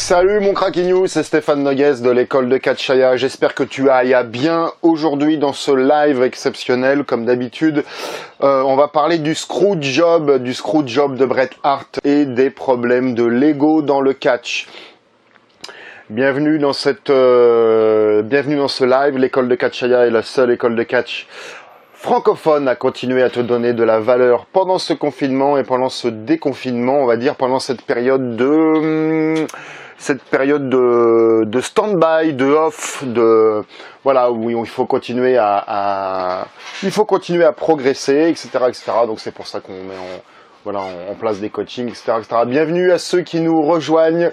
Salut mon Craquignou, c'est Stéphane Noguès de l'école de catch Aya. J'espère que tu ailles bien aujourd'hui dans ce live exceptionnel comme d'habitude. On va parler du screw job de Bret Hart et des problèmes de l'ego dans le catch. Bienvenue dans ce live. L'école de catch Aya est la seule école de catch francophone à continuer à te donner de la valeur pendant ce confinement et pendant ce déconfinement, on va dire pendant cette période de stand-by, de off, voilà, où il faut continuer à progresser, etc., etc. Donc c'est pour ça qu'on met en place des coachings, etc., etc. Bienvenue à ceux qui nous rejoignent.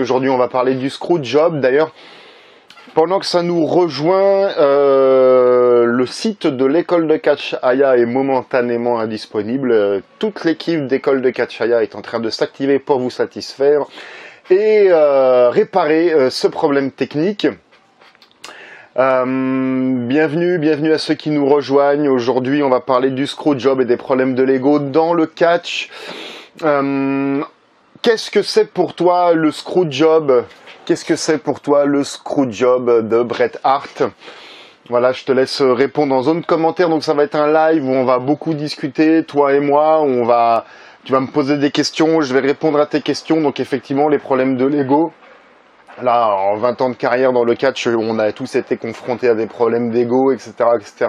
Aujourd'hui, on va parler du screw job. D'ailleurs, pendant que ça nous rejoint, le site de l'école de catch Aya est momentanément indisponible. Toute l'équipe d'école de catch Aya est en train de s'activer pour vous satisfaire et réparer ce problème technique. Bienvenue à ceux qui nous rejoignent. Aujourd'hui, on va parler du screw job et des problèmes de l'ego dans le catch. Qu'est-ce que c'est pour toi le screw job? Qu'est-ce que c'est pour toi le screw job de Bret Hart? Voilà, je te laisse répondre en zone commentaire. Donc ça va être un live où on va beaucoup discuter, toi et moi. Tu vas me poser des questions, je vais répondre à tes questions. Donc effectivement, les problèmes de l'ego. Là, en 20 ans de carrière dans le catch, on a tous été confrontés à des problèmes d'ego, etc., etc.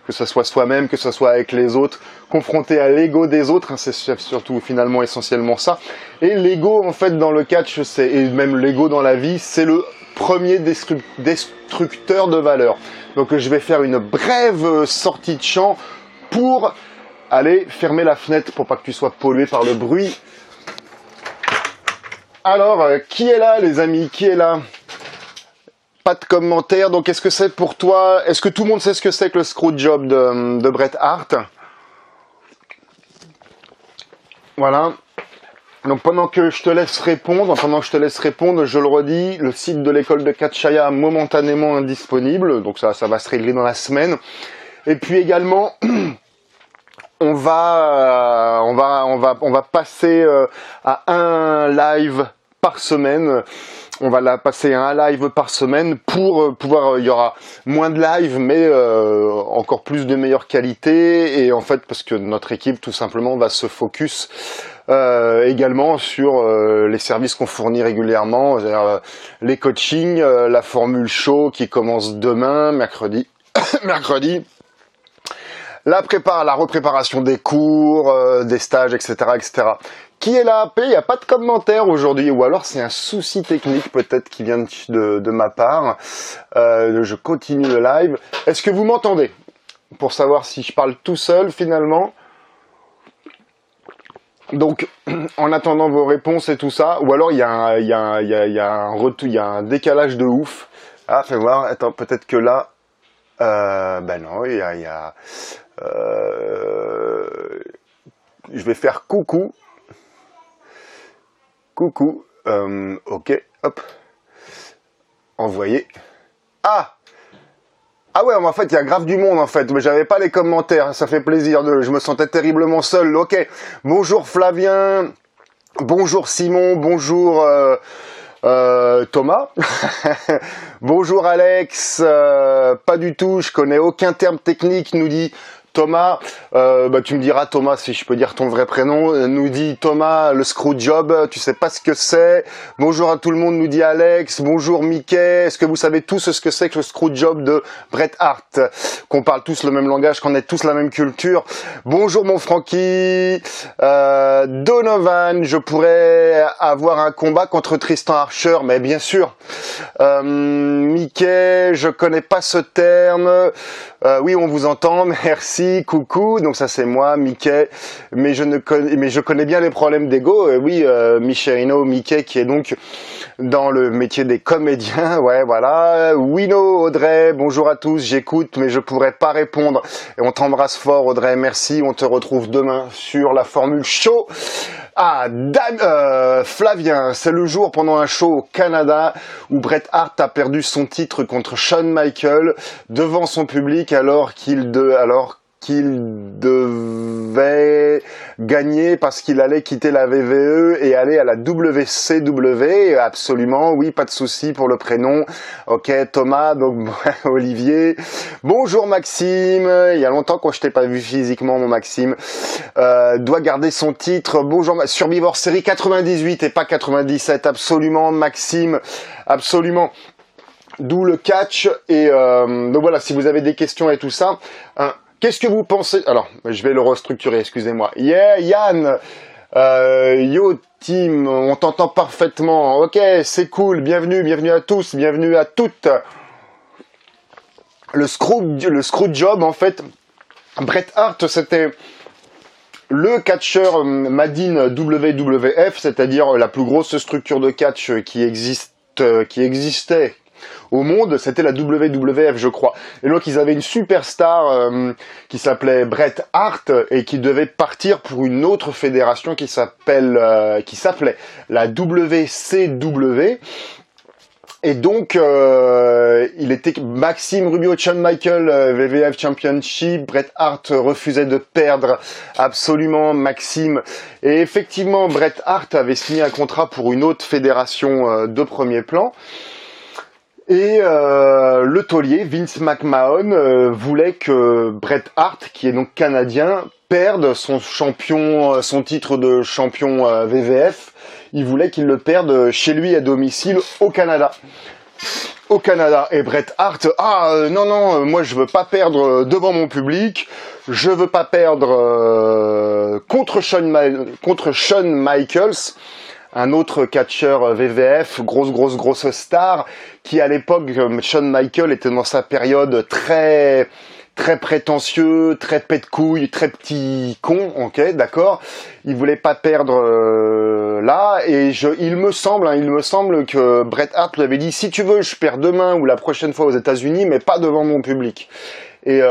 Que ce soit soi-même, que ce soit avec les autres, confrontés à l'ego des autres, hein, c'est surtout finalement essentiellement ça. Et l'ego, en fait, dans le catch, et même l'ego dans la vie, c'est le premier destructeur de valeur. Donc je vais faire une brève sortie de champ pour aller fermer la fenêtre pour pas que tu sois pollué par le bruit. Alors, qui est là, les amis? Qui est là? Pas de commentaires. Donc, est-ce que c'est pour toi? Est-ce que tout le monde sait ce que c'est que le screw job de Bret Hart? Voilà. Donc, pendant que je te laisse répondre, je le redis, le site de l'école de catch Aya momentanément indisponible. Donc, ça va se régler dans la semaine. Et puis également, on va passer à un live par semaine. On va la passer à un live par semaine pour pouvoir. Il y aura moins de live, mais encore plus de meilleure qualité. Et en fait, parce que notre équipe, tout simplement, va se focus également sur les services qu'on fournit régulièrement, c'est-à-dire les coachings, la formule show qui commence demain, mercredi. La repréparation des cours, des stages, etc., etc. Qui est là? Il n'y a pas de commentaire aujourd'hui, ou alors c'est un souci technique peut-être qui vient de ma part. Je continue le live. Est-ce que vous m'entendez? Pour savoir si je parle tout seul finalement. Donc, en attendant vos réponses et tout ça, ou alors il y a un décalage de ouf. Ah, fais voir. Attends, peut-être que là. Ben non, je vais faire coucou. Coucou. Ok, hop. Envoyer. Ah ouais, en fait, il y a grave du monde, en fait. Mais j'avais pas les commentaires. Ça fait plaisir. Je me sentais terriblement seul. Ok. Bonjour Flavien. Bonjour Simon. Bonjour Thomas. Bonjour Alex. Pas du tout. Je connais aucun terme technique, nous dit Thomas. Tu me diras Thomas si je peux dire ton vrai prénom. Nous dit Thomas, le screw job. Tu sais pas ce que c'est. Bonjour à tout le monde, nous dit Alex. Bonjour Mickey. Est-ce que vous savez tous ce que c'est que le screw job de Bret Hart? Qu'on parle tous le même langage, qu'on ait tous la même culture. Bonjour mon Francky. Donovan, je pourrais avoir un combat contre Tristan Archer, mais bien sûr. Mickey, je connais pas ce terme. Oui, on vous entend. Merci. Coucou. Donc ça c'est moi, Mickey. Mais je connais bien les problèmes d'ego. Oui, Micherino, Mickey, qui est donc dans le métier des comédiens. Ouais, voilà. Wino, Audrey. Bonjour à tous. J'écoute, mais je pourrais pas répondre. Et on t'embrasse fort, Audrey. Merci. On te retrouve demain sur la formule show. Ah, Flavien, c'est le jour pendant un show au Canada où Bret Hart a perdu son titre contre Shawn Michaels devant son public alors qu'il qu'il devait gagner parce qu'il allait quitter la VVE et aller à la WCW. Absolument, oui, pas de souci pour le prénom. Ok, Thomas, donc Olivier. Bonjour Maxime, il y a longtemps que je t'ai pas vu physiquement, mon Maxime. Doit garder son titre. Bonjour, Survivor série 98 et pas 97. Absolument, Maxime, absolument. D'où le catch. Et donc voilà, si vous avez des questions et tout ça, qu'est-ce que vous pensez? Alors, je vais le restructurer, excusez-moi. Yeah, Yann, yo team, on t'entend parfaitement. Ok, c'est cool. Bienvenue à tous, bienvenue à toutes. Le Screwjob, en fait, Bret Hart, c'était le catcheur Madin WWF, c'est-à-dire la plus grosse structure de catch qui existait au monde, c'était la WWF, je crois. Et donc ils avaient une superstar qui s'appelait Bret Hart et qui devait partir pour une autre fédération qui s'appelait la WCW. Et donc, il était Maxime Rubio, Shawn Michael, WWF Championship. Bret Hart refusait de perdre absolument Maxime. Et effectivement, Bret Hart avait signé un contrat pour une autre fédération de premier plan. Et le taulier, Vince McMahon, voulait que Bret Hart, qui est donc canadien, perde son titre de champion WWF. Il voulait qu'il le perde chez lui à domicile au Canada. Au Canada. Et Bret Hart, non, moi je veux pas perdre devant mon public. Je veux pas perdre contre Shawn Michaels, un autre catcheur WWF, grosse star, qui à l'époque, Shawn Michaels était dans sa période très prétentieux, très pet de couille, très petit con, ok, d'accord. Il voulait pas perdre là, et il me semble que Bret Hart lui avait dit, si tu veux, je perds demain ou la prochaine fois aux États-Unis, mais pas devant mon public. Et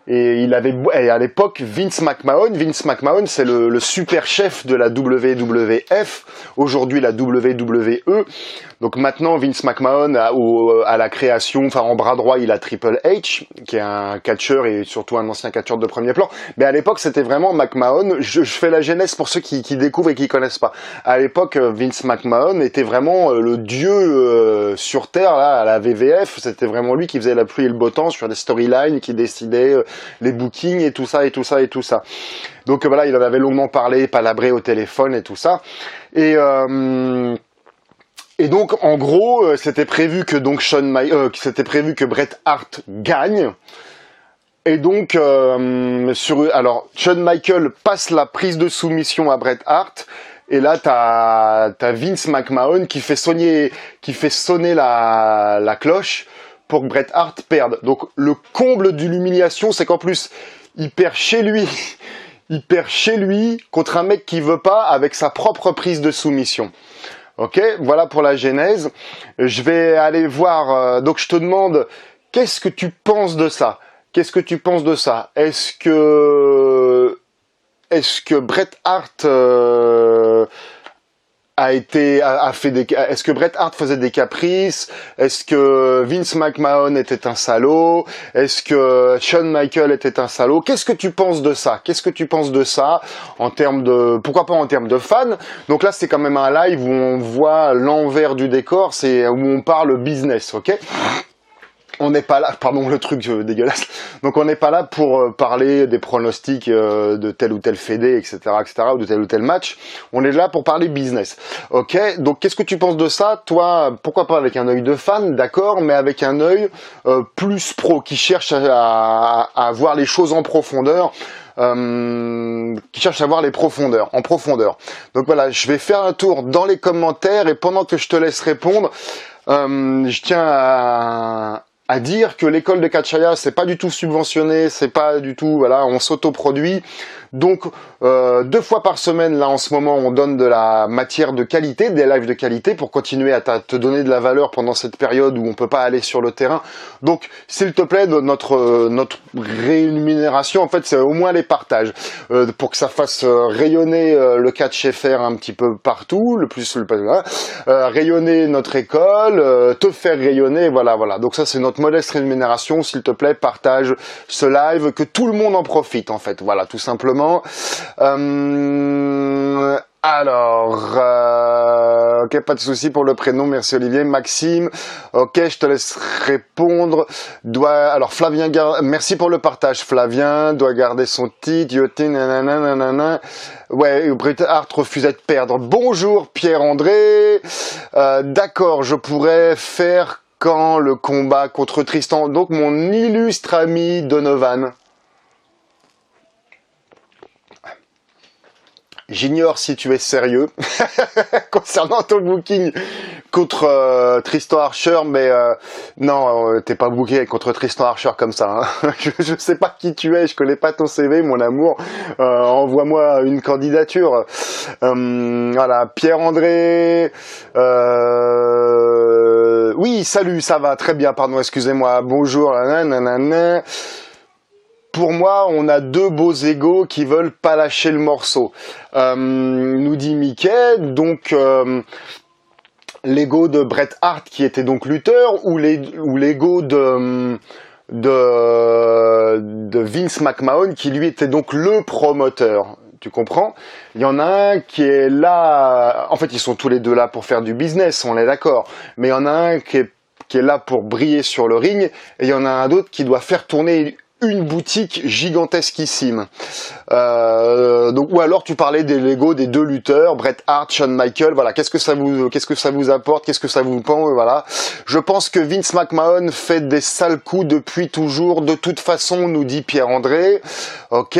il avait, et à l'époque, Vince McMahon, c'est le super chef de la WWF, aujourd'hui la WWE. Donc maintenant, Vince McMahon à la création, enfin en bras droit, il a Triple H, qui est un catcheur et surtout un ancien catcheur de premier plan. Mais à l'époque, c'était vraiment McMahon. Je fais la genèse pour ceux qui découvrent et qui connaissent pas. À l'époque, Vince McMahon était vraiment le dieu sur Terre là, à la WWF. C'était vraiment lui qui faisait la pluie et le beau temps sur des storylines, qui décidait les bookings et tout ça. Donc voilà, il en avait longuement parlé, palabré au téléphone et tout ça. Et donc, en gros, c'était prévu que Bret Hart gagne. Et donc, Shawn Michaels passe la prise de soumission à Bret Hart. Et là, t'as Vince McMahon qui fait sonner la cloche pour que Bret Hart perde. Donc, le comble de l'humiliation, c'est qu'en plus, il perd chez lui. Il perd chez lui contre un mec qui veut pas avec sa propre prise de soumission. Ok, voilà pour la genèse. Je vais aller voir. Donc je te demande, qu'est-ce que tu penses de ça? Est-ce que Bret Hart est-ce que Bret Hart faisait des caprices? Est-ce que Vince McMahon était un salaud? Est-ce que Shawn Michaels était un salaud? Qu'est-ce que tu penses de ça? En termes de, pourquoi pas en termes de fans? Donc là, c'est quand même un live où on voit l'envers du décor, c'est où on parle business, ok? On n'est pas là, pardon le truc dégueulasse, donc on n'est pas là pour parler des pronostics de telle ou telle fédé, etc., ou de tel ou tel match. On est là pour parler business. Ok, donc qu'est-ce que tu penses de ça? Toi, pourquoi pas avec un œil de fan, d'accord, mais avec un œil plus pro, qui cherche à voir les choses en profondeur. Qui cherche à voir en profondeur. Donc voilà, je vais faire un tour dans les commentaires et pendant que je te laisse répondre, je tiens à dire que l'école de Catchaya, c'est pas du tout subventionné, c'est pas du tout, voilà, on s'autoproduit. Donc 2 fois par semaine, là en ce moment, on donne de la matière de qualité, des lives de qualité pour continuer à te donner de la valeur pendant cette période où on peut pas aller sur le terrain. Donc s'il te plaît, notre rémunération, en fait, c'est au moins les partages pour que ça fasse rayonner le Catch FR un petit peu partout, rayonner notre école, te faire rayonner, voilà. Donc ça, c'est notre modeste rémunération, s'il te plaît, partage ce live, que tout le monde en profite en fait, voilà, tout simplement. Ok, pas de souci pour le prénom, merci Olivier. Maxime, ok, je te laisse répondre. Alors Flavien, merci pour le partage. Flavien doit garder son titre. Yotin, nanana. Ouais, Bret Hart refusait de perdre. Bonjour Pierre-André. D'accord, je pourrais faire quand le combat contre Tristan. Donc mon illustre ami Donovan. J'ignore si tu es sérieux concernant ton booking contre Tristan Archer, mais non, t'es pas booké contre Tristan Archer comme ça. Hein. Je sais pas qui tu es, je connais pas ton CV, mon amour. Envoie-moi une candidature. Voilà, Pierre-André. Oui, salut, ça va, très bien, pardon, excusez-moi. Bonjour, nanana. Pour moi, on a deux beaux égos qui veulent pas lâcher le morceau. Nous dit Mickey, donc l'ego de Bret Hart qui était donc lutteur ou l'ego de Vince McMahon qui lui était donc le promoteur. Tu comprends? Il y en a un qui est là, en fait ils sont tous les deux là pour faire du business, on est d'accord. Mais il y en a un qui est là pour briller sur le ring et il y en a un autre qui doit faire tourner une boutique gigantesquissime. Donc, ou alors tu parlais des Lego des deux lutteurs, Bret Hart, Shawn Michaels, voilà, qu'est-ce que ça vous apporte, qu'est-ce que ça vous prend, voilà. Je pense que Vince McMahon fait des sales coups depuis toujours, de toute façon, nous dit Pierre-André. Ok.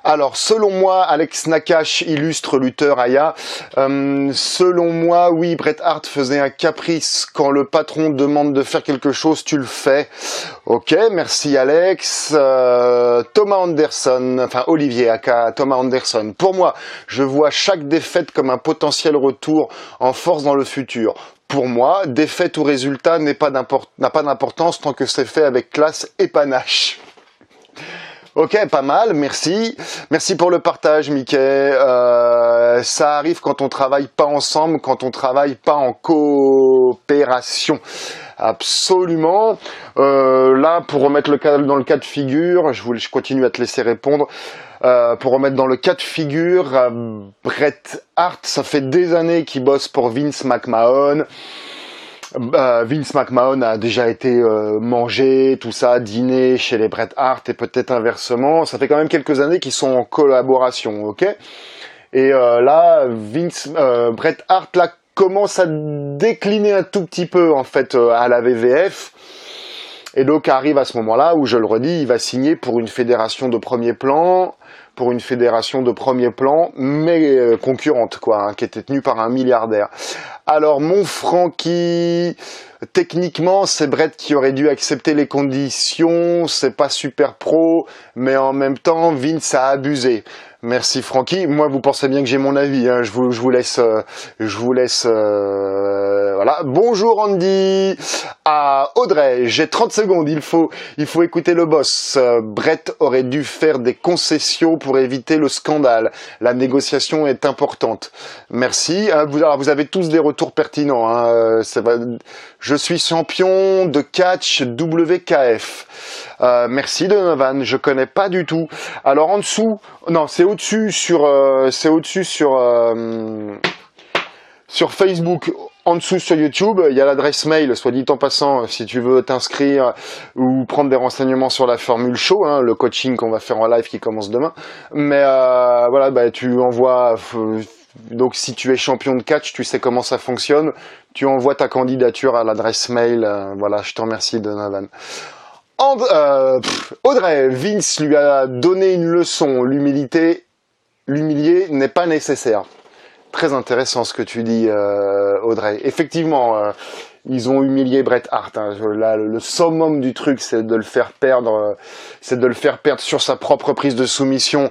Alors, selon moi, Alex Nakash, illustre lutteur Aya, selon moi, oui, Bret Hart faisait un caprice quand le patron demande de faire quelque chose, tu le fais. Ok, merci Alex. Thomas Anderson, enfin Olivier aka Thomas Anderson. Pour moi, je vois chaque défaite comme un potentiel retour en force dans le futur. Pour moi, défaite ou résultat n'a pas d'importance tant que c'est fait avec classe et panache. Ok, pas mal, merci. Merci pour le partage, Mickey. Ça arrive quand on travaille pas ensemble, quand on travaille pas en coopération. Absolument. Là, pour remettre dans le cas de figure, je continue à te laisser répondre. Pour remettre dans le cas de figure, Bret Hart, ça fait des années qu'il bosse pour Vince McMahon. Vince McMahon a déjà été mangé, tout ça, dîner chez les Bret Hart et peut-être inversement. Ça fait quand même quelques années qu'ils sont en collaboration, ok? Et là, Bret Hart là commence à décliner un tout petit peu en fait à la WWF. Et donc arrive à ce moment-là où, je le redis, il va signer pour une fédération de premier plan, mais concurrente, quoi, hein, qui était tenue par un milliardaire. Alors, mon Francky, techniquement, c'est Bret qui aurait dû accepter les conditions, c'est pas super pro, mais en même temps, Vince a abusé. Merci Francky. Moi, vous pensez bien que j'ai mon avis. Hein. Je vous laisse. Voilà. Bonjour Andy. À Audrey, j'ai 30 secondes. Il faut écouter le boss. Bret aurait dû faire des concessions pour éviter le scandale. La négociation est importante. Merci. Alors, vous avez tous des retours pertinents. Hein. Je suis champion de catch WKF. Merci Donovan, je connais pas du tout. Alors en dessous, non, c'est au-dessus sur Facebook. En dessous sur YouTube, il y a l'adresse mail, soit dit en passant, si tu veux t'inscrire ou prendre des renseignements sur la formule show, hein, le coaching qu'on va faire en live qui commence demain. Mais voilà, bah, tu envoies. Donc si tu es champion de catch, tu sais comment ça fonctionne. Tu envoies ta candidature à l'adresse mail. Voilà, je te remercie Donovan. Audrey, Vince lui a donné une leçon. L'humilier n'est pas nécessaire. Très intéressant ce que tu dis, Audrey. Effectivement, ils ont humilié Bret Hart. Hein. Là, le summum du truc, c'est de le faire perdre, sur sa propre prise de soumission.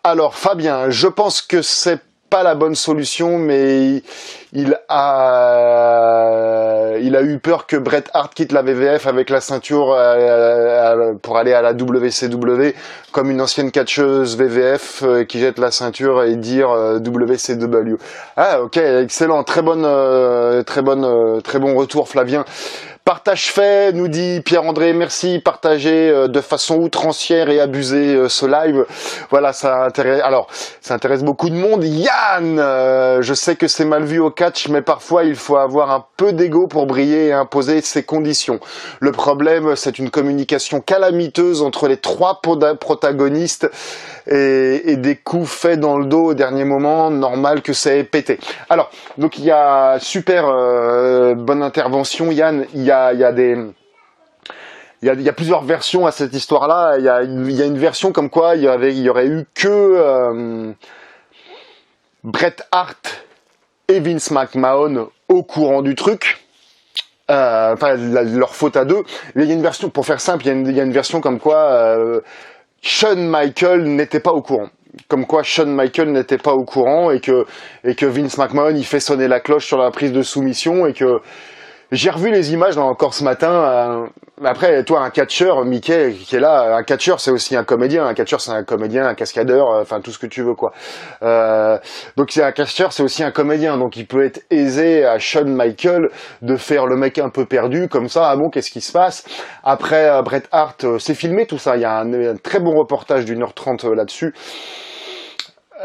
Alors, Fabien, je pense que c'est pas la bonne solution, mais il a eu peur que Bret Hart quitte la WWF avec la ceinture pour aller à la WCW, comme une ancienne catcheuse WWF qui jette la ceinture et dire WCW. Ah ok, excellent, très bon retour Flavien. Partage fait, nous dit Pierre-André, merci, partagez de façon outrancière et abusée ce live. Voilà, ça intéresse beaucoup de monde. Yann, je sais que c'est mal vu au catch, mais parfois il faut avoir un peu d'ego pour briller et imposer ses conditions. Le problème, c'est une communication calamiteuse entre les trois protagonistes et des coups faits dans le dos au dernier moment, normal que ça ait pété. Alors, donc il y a super bonne intervention, Yann. Il y a plusieurs versions à cette histoire-là. Il y a une version comme quoi il y aurait eu que Bret Hart et Vince McMahon au courant du truc. Enfin, leur faute à deux. Mais il y a une version, pour faire simple, il y a une version comme quoi Shawn Michaels n'était pas au courant. Comme quoi Shawn Michaels n'était pas au courant et que Vince McMahon il fait sonner la cloche sur la prise de soumission et que j'ai revu les images là, encore ce matin. Après, toi, un catcheur, Mickey, qui est là, un catcheur, c'est aussi un comédien. Un catcheur, c'est un comédien, un cascadeur, enfin tout ce que tu veux, quoi. Donc, c'est un catcheur, c'est aussi un comédien. Donc, il peut être aisé à Shawn Michaels de faire le mec un peu perdu, comme ça. Ah bon, qu'est-ce qui se passe? Après, Bret Hart, c'est filmé tout ça. Il y a un très bon reportage d'1h30 là-dessus.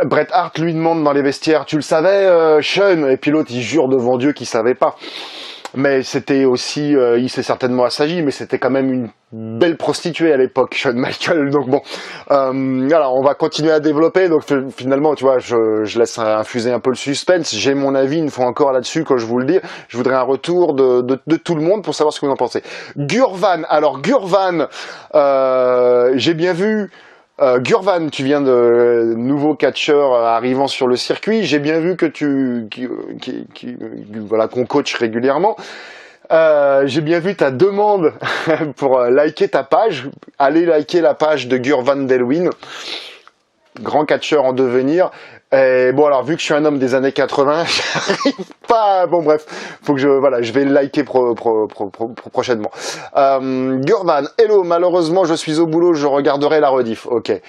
Bret Hart lui demande dans les vestiaires, tu le savais, Shawn? Et puis l'autre, il jure devant Dieu qu'il savait pas. Mais c'était aussi, il s'est certainement assagi, mais c'était quand même une belle prostituée à l'époque, Shawn Michaels. Donc bon, alors on va continuer à développer. Donc finalement, tu vois, je laisse infuser un peu le suspense. J'ai mon avis une fois encore là-dessus, quand je vous le dis. Je voudrais un retour de tout le monde pour savoir ce que vous en pensez. Gurvan, alors Gurvan, j'ai bien vu. Gurvan, tu viens de nouveau catcheur arrivant sur le circuit. J'ai bien vu que voilà, qu'on coach régulièrement. J'ai bien vu ta demande pour liker ta page. Allez liker la page de Gurvan Delwin, grand catcheur en devenir. Et bon, alors vu que je suis un homme des années 80, j'arrive pas. Bon bref, faut que je vais le liker prochainement. Gurvan, hello. Malheureusement, je suis au boulot. Je regarderai la rediff. Ok. Et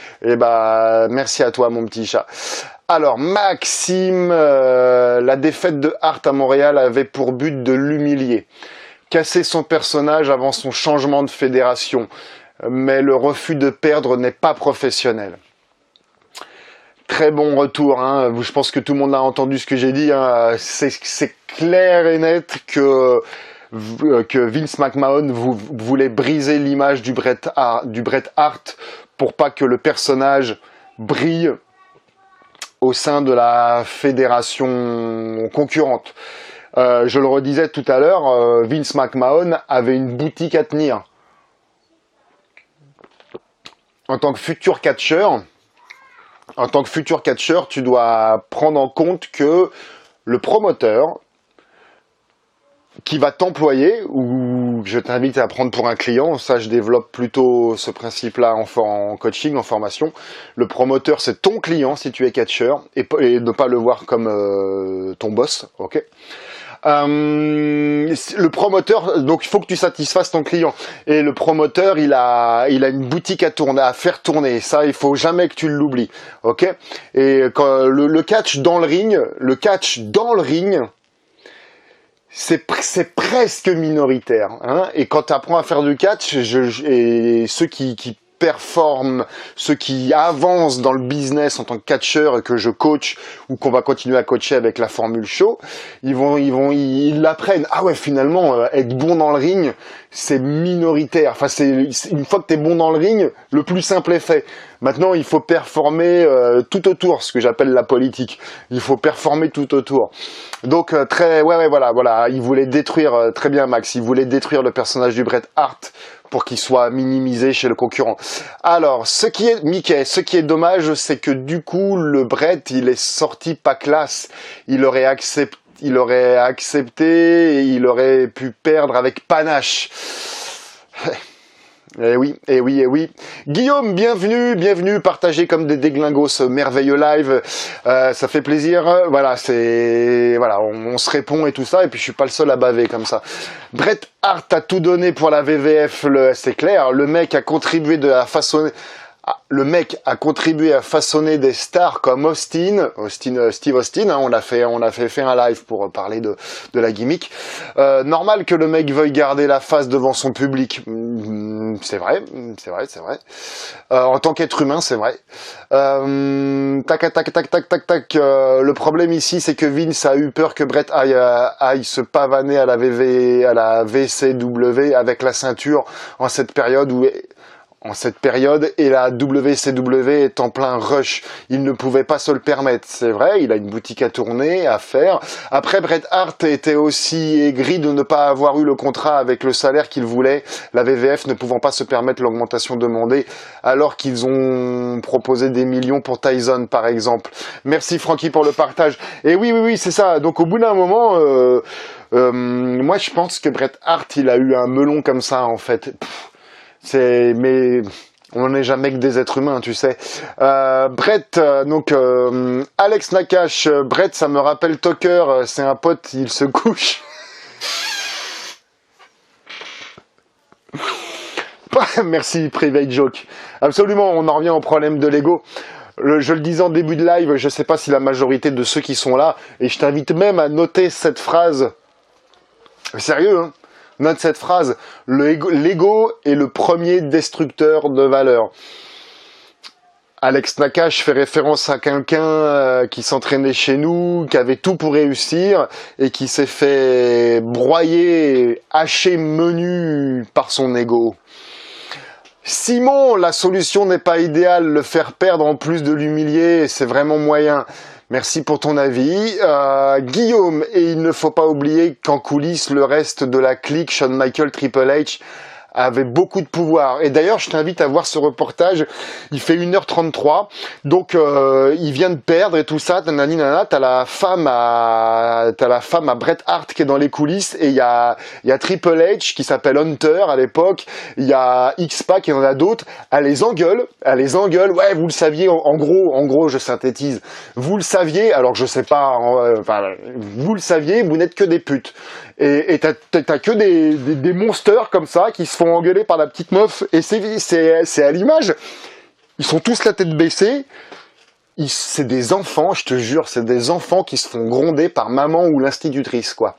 merci à toi, mon petit chat. Alors Maxime, la défaite de Hart à Montréal avait pour but de l'humilier, casser son personnage avant son changement de fédération. Mais le refus de perdre n'est pas professionnel. Très bon retour, hein. Je pense que tout le monde a entendu ce que j'ai dit, hein. C'est clair et net que Vince McMahon voulait briser l'image du Bret Hart pour pas que le personnage brille au sein de la fédération concurrente. Je le redisais tout à l'heure, Vince McMahon avait une boutique à tenir. En tant que futur catcheur, tu dois prendre en compte que le promoteur qui va t'employer, ou je t'invite à prendre pour un client, ça je développe plutôt ce principe-là en coaching, en formation. Le promoteur, c'est ton client si tu es catcheur, et ne pas le voir comme ton boss, ok? Le promoteur, donc il faut que tu satisfasses ton client, et le promoteur il a une boutique à faire tourner, ça il faut jamais que tu l'oublies, ok? Et quand le catch dans le ring, c'est presque minoritaire, hein? Et quand tu apprends à faire du catch, et ceux qui performent, ceux qui avancent dans le business en tant que catcheur et que je coach ou qu'on va continuer à coacher avec la formule show, ils l'apprennent. Ah ouais, finalement, être bon dans le ring, c'est minoritaire. Enfin, une fois que t'es bon dans le ring, le plus simple est fait. Maintenant, il faut performer tout autour, ce que j'appelle la politique. Il faut performer tout autour. Donc voilà. Il voulait détruire, très bien Max, il voulait détruire le personnage du Bret Hart pour qu'il soit minimisé chez le concurrent. Alors, ce qui est dommage, c'est que du coup, le Bret, il est sorti pas classe. Il aurait accepté et il aurait pu perdre avec panache. Eh oui. Guillaume, bienvenue, partagez comme des déglingos ce merveilleux live. Ça fait plaisir. Voilà, on se répond et tout ça. Et puis je suis pas le seul à baver comme ça. Bret Hart a tout donné pour la WWF, c'est clair. Le mec a contribué le mec a contribué à façonner des stars comme Steve Austin, hein, on a fait un live pour parler de la gimmick. Normal que le mec veuille garder la face devant son public. C'est vrai. En tant qu'être humain, c'est vrai. Tac. Le problème ici, c'est que Vince a eu peur que Bret aille se pavaner à la VCW avec la ceinture en cette période et la WCW est en plein rush. Il ne pouvait pas se le permettre. C'est vrai, il a une boutique à tourner, à faire. Après, Bret Hart était aussi aigri de ne pas avoir eu le contrat avec le salaire qu'il voulait, la WWF ne pouvant pas se permettre l'augmentation demandée, alors qu'ils ont proposé des millions pour Tyson, par exemple. Merci Francky pour le partage. Et oui, c'est ça. Donc au bout d'un moment, moi je pense que Bret Hart, il a eu un melon comme ça, en fait. Mais on n'est jamais que des êtres humains, tu sais. Bret, Alex Nakash, Bret, ça me rappelle Tucker, c'est un pote, il se couche. Merci, private joke. Absolument, on en revient au problème de l'ego. Je le disais en début de live, je sais pas si la majorité de ceux qui sont là, et je t'invite même à noter cette phrase. Sérieux, hein? Note cette phrase, l'ego est le premier destructeur de valeur. Alex Nakash fait référence à quelqu'un qui s'entraînait chez nous, qui avait tout pour réussir et qui s'est fait broyer, hacher menu par son ego. Simon, la solution n'est pas idéale, le faire perdre en plus de l'humilier, c'est vraiment moyen. Merci pour ton avis. Guillaume, et il ne faut pas oublier qu'en coulisses, le reste de la clique, Shawn Michaels, Triple H, avait beaucoup de pouvoir. Et d'ailleurs, je t'invite à voir ce reportage. Il fait 1h33. Donc, il vient de perdre et tout ça. T'as la femme à Bret Hart qui est dans les coulisses. Et il y a Triple H qui s'appelle Hunter à l'époque. Il y a X-Pac et il y en a d'autres. Elle les engueule. Ouais, vous le saviez. En gros, je synthétise. Vous le saviez. Alors, je sais pas. Vous le saviez. Vous n'êtes que des putes. Et t'as que des monsters comme ça qui se font engueuler par la petite meuf. Et c'est à l'image. Ils sont tous la tête baissée. C'est des enfants, je te jure, c'est des enfants qui se font gronder par maman ou l'institutrice, quoi.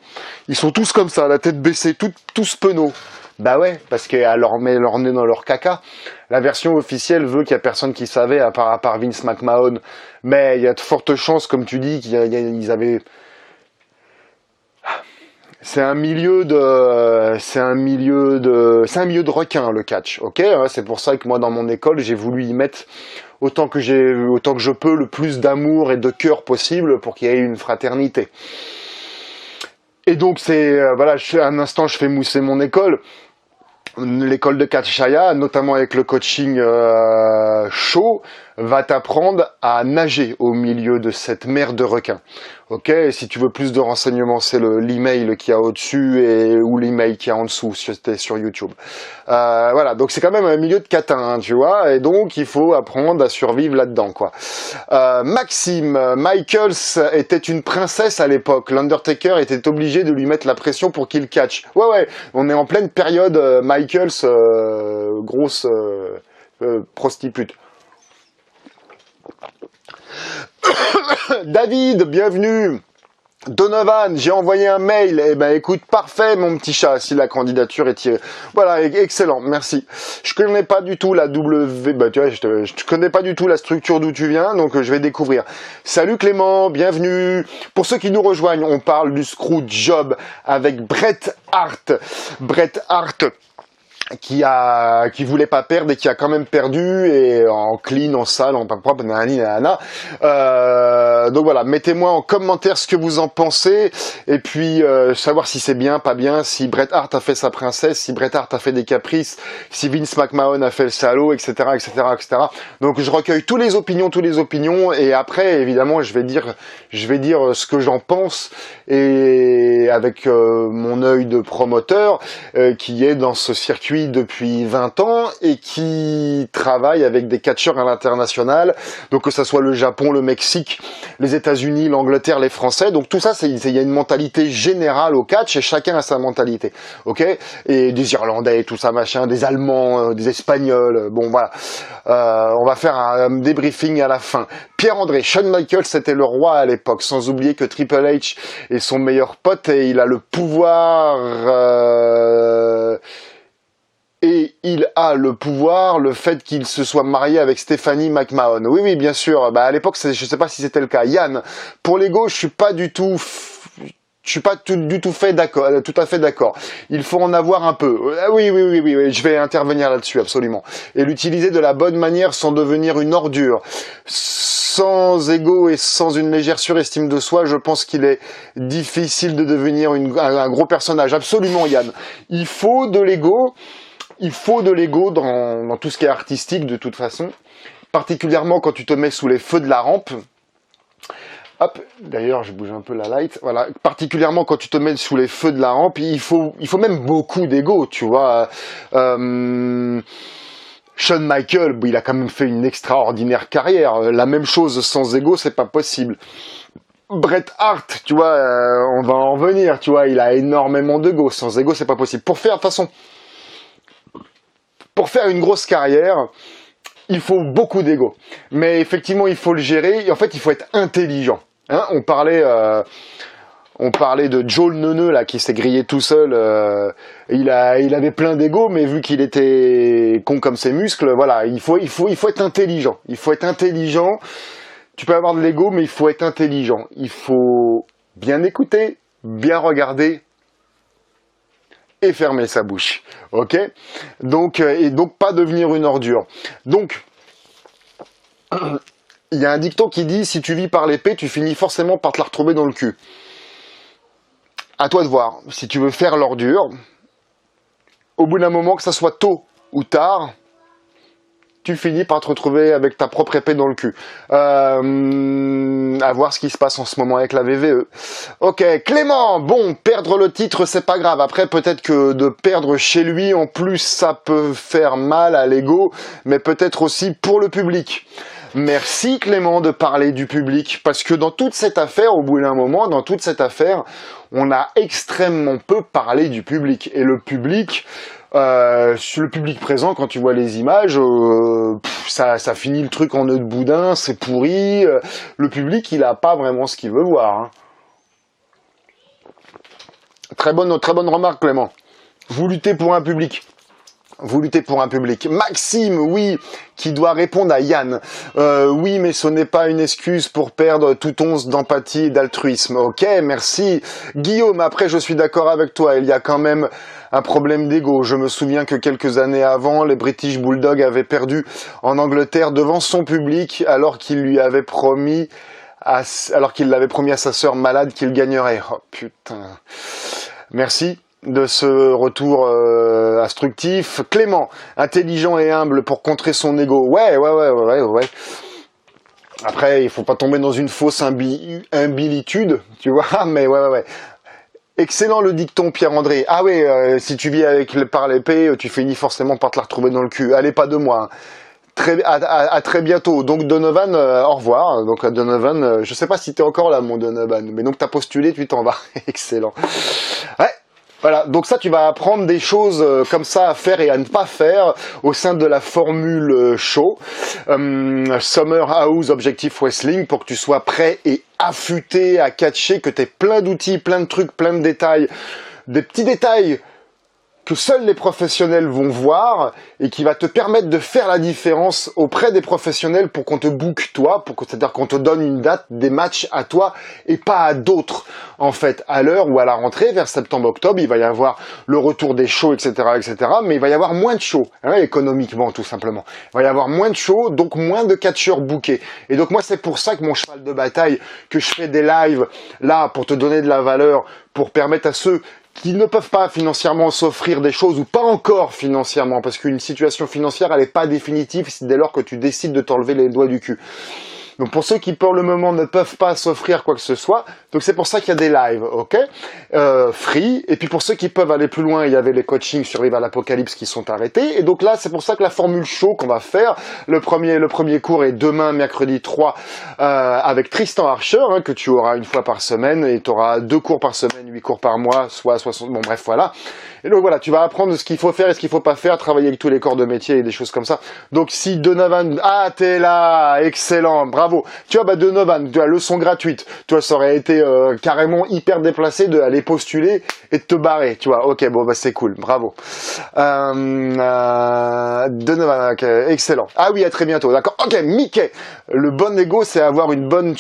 Ils sont tous comme ça, la tête baissée, tous penauds. Bah ouais, parce qu'elle leur met leur nez dans leur caca. La version officielle veut qu'il y a personne qui savait, à part Vince McMahon. Mais il y a de fortes chances, comme tu dis, qu'ils avaient... C'est un milieu de requins, le catch, ok? C'est pour ça que moi, dans mon école, j'ai voulu y mettre autant que je peux le plus d'amour et de cœur possible pour qu'il y ait une fraternité. Et donc un instant, je fais mousser mon école. L'école de catch Shaya, notamment avec le coaching chaud, va t'apprendre à nager au milieu de cette mer de requins. Ok, et si tu veux plus de renseignements, c'est l'email qu'il y a au-dessus ou l'email qu'il y a en dessous, c'était sur YouTube. Voilà, donc c'est quand même un milieu de catins, hein, tu vois, et donc il faut apprendre à survivre là-dedans, quoi. Maxime, Michaels était une princesse à l'époque. L'Undertaker était obligé de lui mettre la pression pour qu'il catch. Ouais, on est en pleine période Michaels, grosse prostitute. David, bienvenue. Donovan, j'ai envoyé un mail. Eh ben, écoute, parfait, mon petit chat, si la candidature est tirée. Voilà, excellent, merci. Je connais pas du tout la tu vois, je connais pas du tout la structure d'où tu viens, donc je vais découvrir. Salut Clément, bienvenue. Pour ceux qui nous rejoignent, on parle du Screwjob avec Bret Hart. Bret Hart, qui voulait pas perdre et qui a quand même perdu, et en clean, en sale, en pas propre, nanana. Donc voilà, mettez-moi en commentaire ce que vous en pensez, et puis savoir si c'est bien, pas bien, si Bret Hart a fait sa princesse, si Bret Hart a fait des caprices, si Vince McMahon a fait le salaud, etc., etc., etc. Donc je recueille toutes les opinions, et après, évidemment, je vais dire ce que j'en pense, et avec mon œil de promoteur, qui est dans ce circuit depuis 20 ans et qui travaille avec des catcheurs à l'international, donc que ça soit le Japon, le Mexique, les États-Unis, l'Angleterre, les Français. Donc tout ça, il y a une mentalité générale au catch et chacun a sa mentalité, ok? Et des Irlandais, tout ça, machin, des Allemands, des Espagnols. Bon, voilà. On va faire un débriefing à la fin. Pierre-André, Shawn Michaels, c'était le roi à l'époque, sans oublier que Triple H est son meilleur pote et il a le pouvoir... Et il a le pouvoir, le fait qu'il se soit marié avec Stephanie McMahon. Oui, oui, bien sûr. Bah, à l'époque, je sais pas si c'était le cas. Yann, pour l'ego, je suis pas du tout tout à fait d'accord. Il faut en avoir un peu. Oui, je vais intervenir là-dessus, absolument. Et l'utiliser de la bonne manière sans devenir une ordure. Sans ego et sans une légère surestime de soi, je pense qu'il est difficile de devenir un gros personnage. Absolument, Yann. Il faut de l'ego. Il faut de l'ego dans tout ce qui est artistique, de toute façon. Particulièrement quand tu te mets sous les feux de la rampe. Hop, d'ailleurs, je bouge un peu la light. Voilà, particulièrement quand tu te mets sous les feux de la rampe, il faut même beaucoup d'ego, tu vois. Shawn Michaels, il a quand même fait une extraordinaire carrière. La même chose sans ego, c'est pas possible. Bret Hart, tu vois, on va en venir, tu vois, il a énormément d'ego. Sans ego, c'est pas possible. Pour faire une grosse carrière, il faut beaucoup d'ego. Mais effectivement, il faut le gérer. Et en fait, il faut être intelligent. Hein, on parlait de Joe le neuneu là qui s'est grillé tout seul. Il avait plein d'ego, mais vu qu'il était con comme ses muscles, voilà, il faut être intelligent. Il faut être intelligent. Tu peux avoir de l'ego, mais il faut être intelligent. Il faut bien écouter, bien regarder et fermer sa bouche. Ok ? Donc pas devenir une ordure. Donc il y a un dicton qui dit, si tu vis par l'épée, tu finis forcément par te la retrouver dans le cul. À toi de voir. Si tu veux faire l'ordure, au bout d'un moment, que ça soit tôt ou tard, tu finis par te retrouver avec ta propre épée dans le cul. À voir ce qui se passe en ce moment avec la VVE. Ok, Clément, bon, perdre le titre, c'est pas grave. Après, peut-être que de perdre chez lui, en plus, ça peut faire mal à l'ego, mais peut-être aussi pour le public. Merci Clément de parler du public, parce que dans toute cette affaire, au bout d'un moment, on a extrêmement peu parlé du public. Et le public présent, quand tu vois les images, ça finit le truc en nœud de boudin, c'est pourri. Le public, il a pas vraiment ce qu'il veut voir. Hein. Très bonne remarque Clément. Vous luttez pour un public. Maxime, oui, qui doit répondre à Yann. Oui, mais ce n'est pas une excuse pour perdre toute once d'empathie et d'altruisme. Ok, merci. Guillaume, après, je suis d'accord avec toi. Il y a quand même un problème d'ego. Je me souviens que quelques années avant, les British Bulldogs avaient perdu en Angleterre devant son public alors qu'il l'avait promis à sa sœur malade qu'il gagnerait. Oh putain. Merci de ce retour instructif. Clément, intelligent et humble pour contrer son ego. Ouais. Après, il faut pas tomber dans une fausse humilitude, tu vois, mais ouais. Excellent le dicton, Pierre-André. Ah oui, si tu vis par l'épée, tu finis forcément par te la retrouver dans le cul. Allez, pas de moi. À très bientôt. Donc Donovan, au revoir. Donc Donovan, je sais pas si t'es encore là, mon Donovan, mais donc t'as postulé, tu t'en vas. Excellent. Ouais. Voilà, donc ça, tu vas apprendre des choses comme ça à faire et à ne pas faire au sein de la formule show Summer House Objective Wrestling pour que tu sois prêt et affûté à catcher, que tu aies plein d'outils, plein de trucs, plein de détails, des petits détails que seuls les professionnels vont voir et qui va te permettre de faire la différence auprès des professionnels pour qu'on te book toi, c'est-à-dire qu'on te donne une date, des matchs à toi et pas à d'autres. En fait, à l'heure ou à la rentrée, vers septembre-octobre, il va y avoir le retour des shows, etc., mais il va y avoir moins de shows, hein, économiquement tout simplement. Il va y avoir moins de shows, donc moins de catcheurs bookés. Et donc moi, c'est pour ça que mon cheval de bataille, que je fais des lives là pour te donner de la valeur, pour permettre à ceux qui ne peuvent pas financièrement s'offrir des choses ou pas encore financièrement, parce qu'une situation financière, elle n'est pas définitive dès lors que tu décides de t'enlever les doigts du cul. Donc pour ceux qui pour le moment ne peuvent pas s'offrir quoi que ce soit, donc c'est pour ça qu'il y a des lives, ok, free. Et puis pour ceux qui peuvent aller plus loin, il y avait les coachings Survivre à l'Apocalypse qui sont arrêtés. Et donc là, c'est pour ça que la formule show qu'on va faire, le premier cours est demain, mercredi 3, avec Tristan Archer, hein, que tu auras une fois par semaine, et tu auras 2 cours par semaine, 8 cours par mois, soit 60, bon bref, voilà. Et donc voilà, tu vas apprendre ce qu'il faut faire et ce qu'il faut pas faire, travailler avec tous les corps de métier et des choses comme ça. Donc si Donovan, ah t'es là, excellent, bravo. Tu vois, Donovan, tu as leçon gratuite. Tu vois, ça aurait été carrément hyper déplacé de aller postuler et de te barrer. Tu vois, ok, bon c'est cool, bravo. Donovan, ok, excellent. Ah oui, à très bientôt, d'accord. Ok, Mickey, le bon ego, c'est avoir une bonne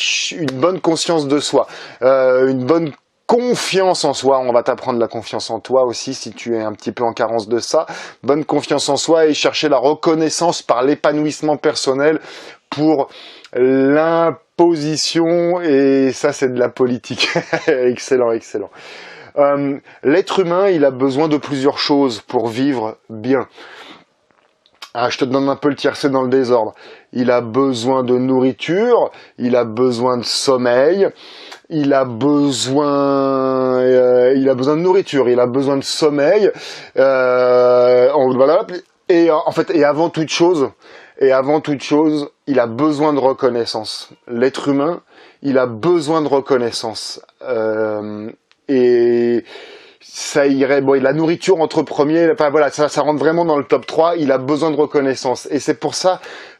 conscience de soi, une bonne confiance en soi. On va t'apprendre la confiance en toi aussi si tu es un petit peu en carence de ça. Bonne confiance en soi et chercher la reconnaissance par l'épanouissement personnel pour l'imposition, et ça c'est de la politique. Excellent, excellent. L'être humain, il a besoin de plusieurs choses pour vivre bien. Ah, je te donne un peu le tiercé dans le désordre. Il a besoin de nourriture, il a besoin de sommeil, il a besoin de nourriture, il a besoin de sommeil, voilà. Et en fait, et avant toute chose, il a besoin de reconnaissance. L'être humain, il a besoin de reconnaissance. Et ça irait, bon, la nourriture entre premiers, enfin voilà, ça rentre vraiment dans le top 3, il a besoin de reconnaissance. Et c'est pour ça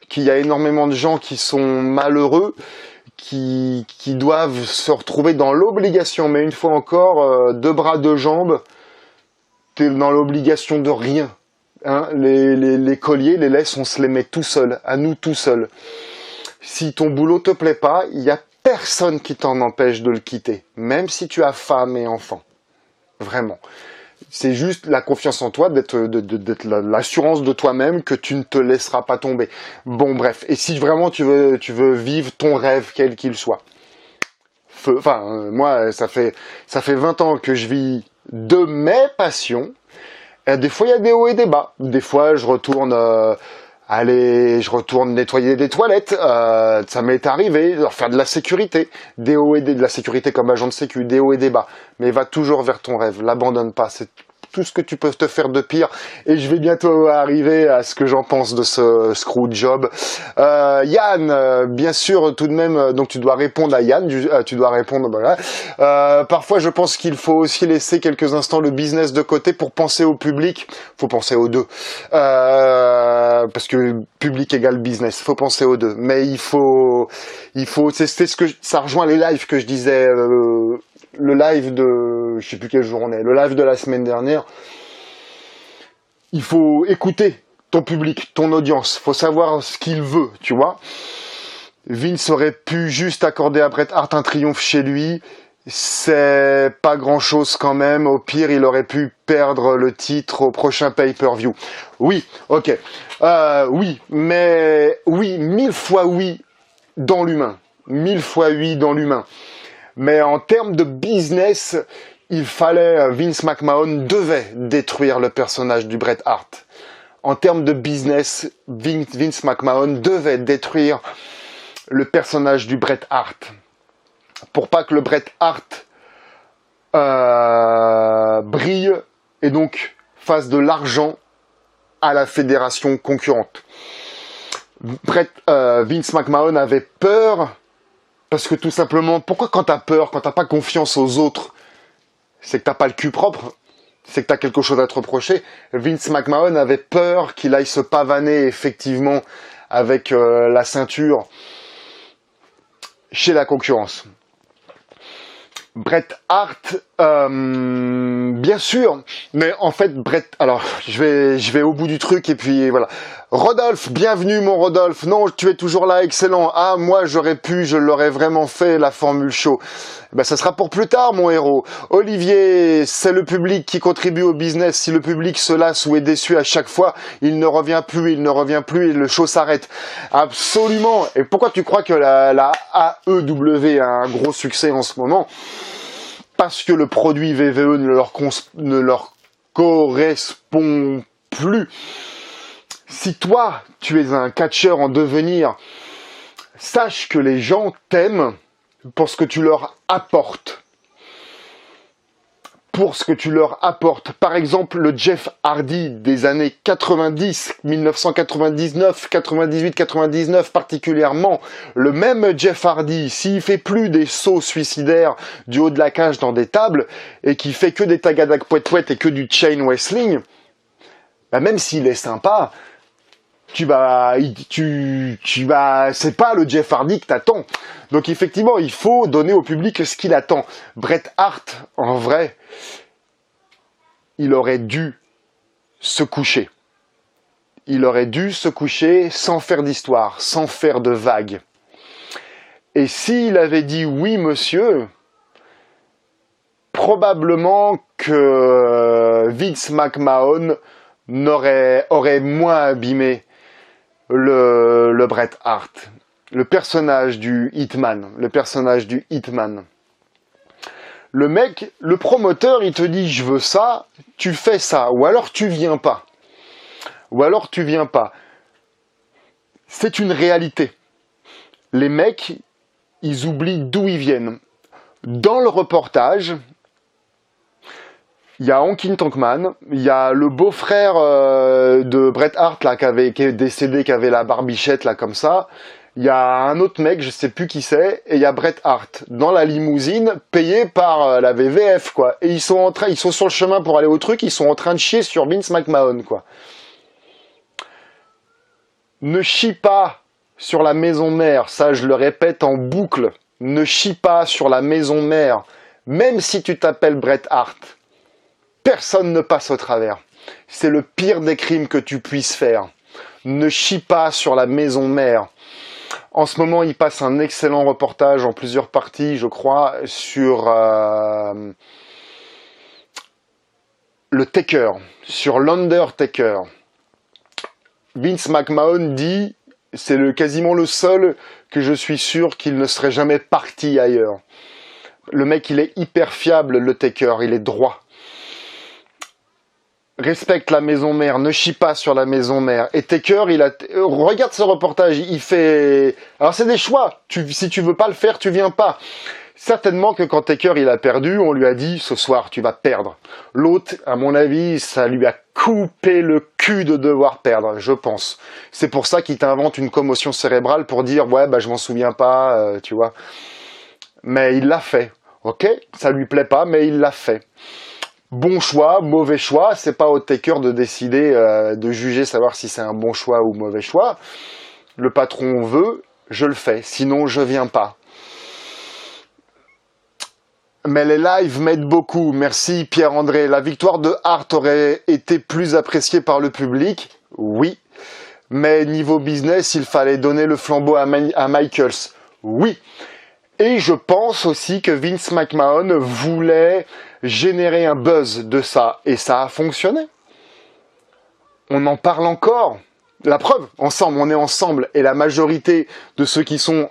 qu'il y a énormément de gens qui sont malheureux, qui doivent se retrouver dans l'obligation, mais une fois encore, 2 bras, 2 jambes, t'es dans l'obligation de rien. Hein, les colliers, les laisses, on se les met tout seul, à nous tout seuls. Si ton boulot te plaît pas, il y a personne qui t'en empêche de le quitter, même si tu as femme et enfant. Vraiment. C'est juste la confiance en toi, d'être l'assurance de toi-même que tu ne te laisseras pas tomber. Bon, bref. Et si vraiment tu veux vivre ton rêve, quel qu'il soit. Moi, ça fait 20 ans que je vis de mes passions. Et des fois, il y a des hauts et des bas. Des fois, je retourne nettoyer des toilettes, ça m'est arrivé, leur faire de la sécurité, des hauts et de la sécurité comme agent de sécu, des hauts et des bas. Mais va toujours vers ton rêve, l'abandonne pas, c'est tout ce que tu peux te faire de pire. Et je vais bientôt arriver à ce que j'en pense de ce screw job. Yann, bien sûr, tout de même, donc tu dois répondre à Yann, tu dois répondre, voilà. Parfois, je pense qu'il faut aussi laisser quelques instants le business de côté pour penser au public. Faut penser aux deux. Parce que public égale business. Faut penser aux deux. Mais il faut, c'est ce que, ça rejoint les lives que je disais, le live de, je sais plus quel jour on est, le live de la semaine dernière. Il faut écouter ton public, ton audience. Faut savoir ce qu'il veut, tu vois. Vince aurait pu juste accorder à Bret Hart un triomphe chez lui. C'est pas grand chose quand même. Au pire, il aurait pu perdre le titre au prochain pay-per-view. Oui, ok. Oui, mais oui, 1000 fois oui dans l'humain. 1000 fois oui dans l'humain. Mais en termes de business, Vince McMahon devait détruire le personnage du Bret Hart. En termes de business, Vince McMahon devait détruire le personnage du Bret Hart. Pour pas que le Bret Hart brille et donc fasse de l'argent à la fédération concurrente. Vince McMahon avait peur parce que tout simplement, pourquoi quand t'as peur, quand t'as pas confiance aux autres, c'est que t'as pas le cul propre, c'est que t'as quelque chose à te reprocher. Vince McMahon avait peur qu'il aille se pavaner effectivement avec la ceinture chez la concurrence. Bret Hart, bien sûr, mais en fait alors je vais au bout du truc et puis voilà. Rodolphe, bienvenue mon Rodolphe. Non, tu es toujours là, excellent. Ah, moi je l'aurais vraiment fait la formule show. Ben ça sera pour plus tard mon héros. Olivier, c'est le public qui contribue au business. Si le public se lasse ou est déçu à chaque fois, il ne revient plus et le show s'arrête. Absolument. Et pourquoi tu crois que la AEW a un gros succès en ce moment? Parce que le produit VVE ne leur correspond plus. Si toi, tu es un catcheur en devenir, Sache que les gens t'aiment pour ce que tu leur apportes. Pour ce que tu leur apportes. Par exemple, le Jeff Hardy des années 90, 1999, 98, 99 particulièrement. Le même Jeff Hardy, s'il fait plus des sauts suicidaires du haut de la cage dans des tables et qui fait que des tagadak poète et que du chain wrestling, bah même s'il est sympa, c'est pas le Jeff Hardy que t'attends. Donc effectivement, il faut donner au public ce qu'il attend. Bret Hart, en vrai, il aurait dû se coucher. Il aurait dû se coucher sans faire d'histoire, sans faire de vagues. Et s'il avait dit oui, monsieur, probablement que Vince McMahon aurait moins abîmé le Bret Hart, le personnage du Hitman, Le mec, le promoteur, il te dit je veux ça, tu fais ça, ou alors tu viens pas. C'est une réalité. Les mecs, ils oublient d'où ils viennent. Dans le reportage, il y a Honky Tonk Man, il y a le beau-frère de Bret Hart là, qui est décédé, qui avait la barbichette là comme ça. Il y a un autre mec, je sais plus qui c'est, et il y a Bret Hart dans la limousine, payé par la WWF quoi. Et ils sont sur le chemin pour aller au truc, ils sont en train de chier sur Vince McMahon quoi. Ne chie pas sur la maison mère, ça je le répète en boucle. Ne chie pas sur la maison mère, même si tu t'appelles Bret Hart. Personne ne passe au travers. C'est le pire des crimes que tu puisses faire. Ne chie pas sur la maison mère. En ce moment, il passe un excellent reportage en plusieurs parties, je crois, sur le Taker, sur l'Undertaker. Vince McMahon dit, c'est quasiment le seul que je suis sûr qu'il ne serait jamais parti ailleurs. Le mec, il est hyper fiable, le Taker, il est droit. Respecte la maison mère, ne chie pas sur la maison mère. Et Taker, regarde ce reportage, il fait... Alors c'est des choix, si tu veux pas le faire, tu viens pas. Certainement que quand Taker il a perdu, on lui a dit, ce soir tu vas perdre. L'autre, à mon avis, ça lui a coupé le cul de devoir perdre, je pense. C'est pour ça qu'il t'invente une commotion cérébrale pour dire, ouais, bah je m'en souviens pas, tu vois. Mais il l'a fait, ok? Ça lui plaît pas, mais il l'a fait. Bon choix, mauvais choix, c'est pas au Taker de décider, de juger, savoir si c'est un bon choix ou mauvais choix. Le patron veut, je le fais, sinon je viens pas. Mais les lives m'aident beaucoup, merci Pierre-André. La victoire de Hart aurait été plus appréciée par le public, oui. Mais niveau business, il fallait donner le flambeau à Michaels, oui. Et je pense aussi que Vince McMahon voulait générer un buzz de ça. Et ça a fonctionné. On en parle encore. La preuve, ensemble, on est ensemble. Et la majorité de ceux qui sommes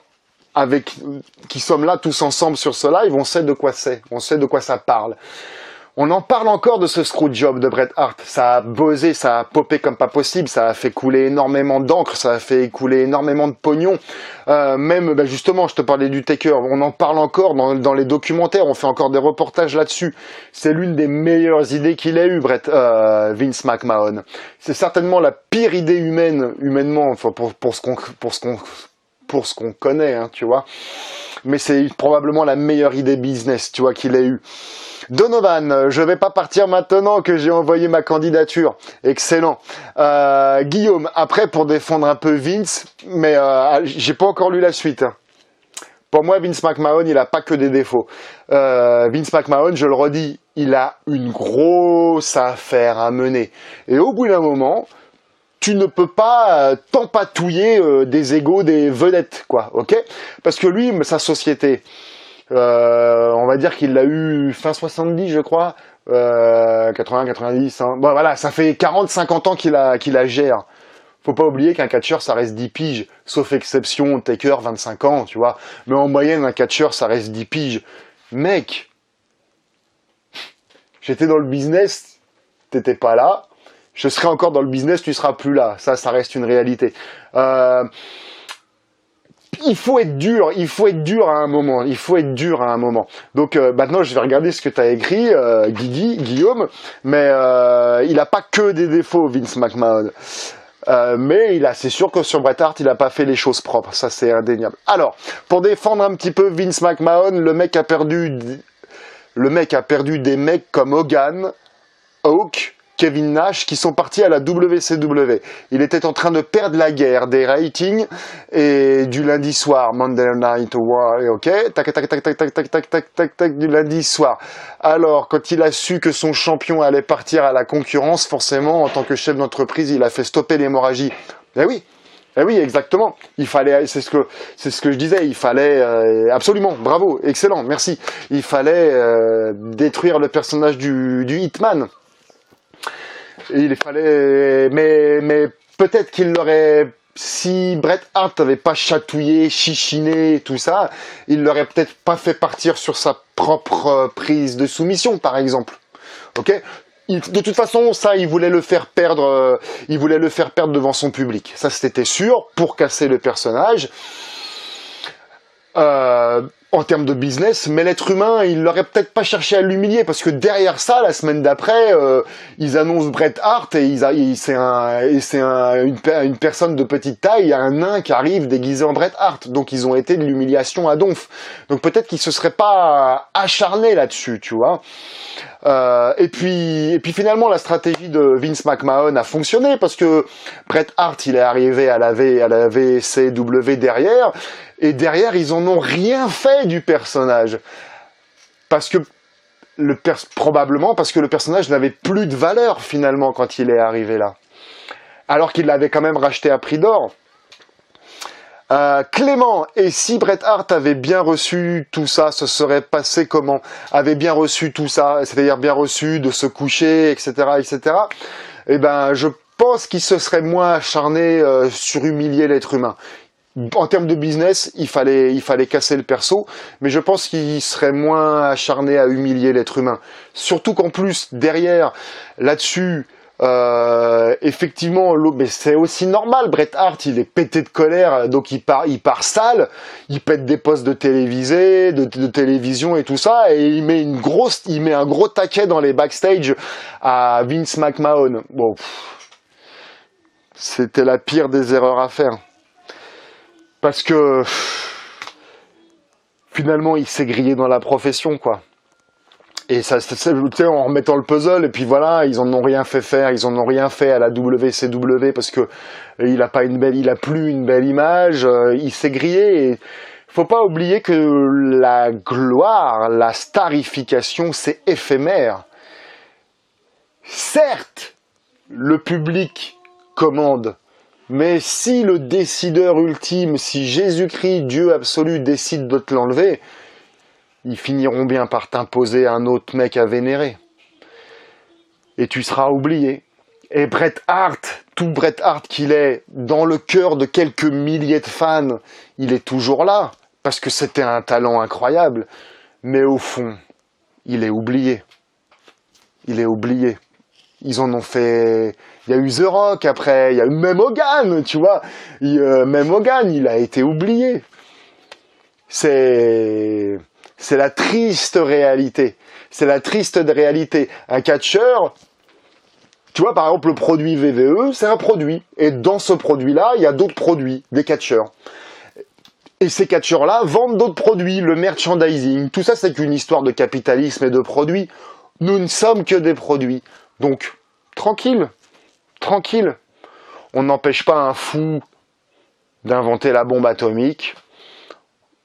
là tous ensemble sur ce live, on sait de quoi c'est. On sait de quoi ça parle. On en parle encore de ce screwjob de Bret Hart. Ça a buzzé, ça a popé comme pas possible, ça a fait couler énormément d'encre, ça a fait couler énormément de pognon. Même, justement, je te parlais du Taker, on en parle encore dans les documentaires, on fait encore des reportages là-dessus. C'est l'une des meilleures idées qu'il ait eu, Vince McMahon. C'est certainement la pire idée humainement, enfin, pour ce qu'on connaît, hein, tu vois. Mais c'est probablement la meilleure idée business, tu vois, qu'il ait eu. Donovan, je vais pas partir maintenant que j'ai envoyé ma candidature. Excellent. Guillaume, après pour défendre un peu Vince, mais j'ai pas encore lu la suite. Pour moi, Vince McMahon, il a pas que des défauts. Vince McMahon, je le redis, il a une grosse affaire à mener. Et au bout d'un moment, tu ne peux pas t'empatouiller des égos des vedettes, quoi, ok? Parce que lui, sa société... on va dire qu'il l'a eu fin 70, je crois, 80, 90. Hein. Bon, voilà, ça fait 40, 50 ans qu'il la gère. Faut pas oublier qu'un catcheur, ça reste 10 piges, sauf exception, Taker, 25 ans, tu vois. Mais en moyenne, un catcheur, ça reste 10 piges. Mec, j'étais dans le business, t'étais pas là. Je serai encore dans le business, tu seras plus là. Ça reste une réalité. il faut être dur à un moment, Donc maintenant, je vais regarder ce que tu as écrit, Guillaume, mais il a pas que des défauts, Vince McMahon. Mais c'est sûr que sur Bret Hart, il a pas fait les choses propres, ça c'est indéniable. Alors, pour défendre un petit peu Vince McMahon, le mec a perdu des mecs comme Hogan, Hawk, Kevin Nash, qui sont partis à la WCW. Il était en train de perdre la guerre des ratings et du lundi soir, Monday Night War, ok, tac, tac, tac, tac, tac, tac, tac, tac, tac, tac, du lundi soir. Alors, quand il a su que son champion allait partir à la concurrence, forcément, en tant que chef d'entreprise, il a fait stopper l'hémorragie. Eh oui, exactement. Il fallait, c'est ce que je disais. Il fallait absolument, bravo, excellent, merci. Il fallait détruire le personnage du Hitman. Il fallait, mais peut-être qu'il l'aurait, si Bret Hart n'avait pas chatouillé, chichiné, tout ça, il l'aurait peut-être pas fait partir sur sa propre prise de soumission, par exemple. Ok? De toute façon, ça, il voulait le faire perdre devant son public. Ça, c'était sûr, pour casser le personnage. En termes de business, mais l'être humain, il l'aurait peut-être pas cherché à l'humilier, parce que derrière ça, la semaine d'après, ils annoncent Bret Hart et c'est une personne de petite taille, il y a un nain qui arrive déguisé en Bret Hart, donc ils ont été de l'humiliation à donf. Donc peut-être qu'ils se seraient pas acharnés là-dessus, tu vois. Et puis finalement la stratégie de Vince McMahon a fonctionné parce que Bret Hart il est arrivé à la WCW derrière, et derrière ils en ont rien fait du personnage parce que probablement parce que le personnage n'avait plus de valeur finalement quand il est arrivé là, alors qu'il l'avait quand même racheté à prix d'or. Clément, et si Bret Hart avait bien reçu tout ça, ce serait passé comment? Avait bien reçu tout ça, c'est-à-dire bien reçu de se coucher, etc., etc. Eh ben, je pense qu'il se serait moins acharné sur humilier l'être humain. En termes de business, il fallait casser le perso, mais je pense qu'il serait moins acharné à humilier l'être humain. Surtout qu'en plus, derrière, là-dessus, effectivement, mais c'est aussi normal. Bret Hart, il est pété de colère, donc il part sale, il pète des postes de télévision et tout ça, et il met un gros taquet dans les backstage à Vince McMahon. Bon, c'était la pire des erreurs à faire, parce que finalement, il s'est grillé dans la profession, quoi. Et ça, en remettant le puzzle, et puis voilà, ils en ont rien fait faire, ils en ont rien fait à la WCW parce que il a plus une belle image, il s'est grillé. Et faut pas oublier que la gloire, la starification, c'est éphémère. Certes, le public commande, mais si le décideur ultime, si Jésus-Christ, Dieu absolu, décide de te l'enlever, ils finiront bien par t'imposer un autre mec à vénérer. Et tu seras oublié. Et Bret Hart, tout Bret Hart qu'il est, dans le cœur de quelques milliers de fans, il est toujours là, parce que c'était un talent incroyable. Mais au fond, il est oublié. Il est oublié. Ils en ont fait... Il y a eu The Rock après, il y a eu même Hogan, tu vois. Même Hogan, il a été oublié. C'est la triste réalité. C'est la triste réalité. Un catcheur, tu vois, par exemple, le produit VVE, c'est un produit. Et dans ce produit-là, il y a d'autres produits, des catcheurs. Et ces catcheurs-là vendent d'autres produits, le merchandising. Tout ça, c'est qu'une histoire de capitalisme et de produits. Nous ne sommes que des produits. Donc, tranquille. Tranquille. On n'empêche pas un fou d'inventer la bombe atomique.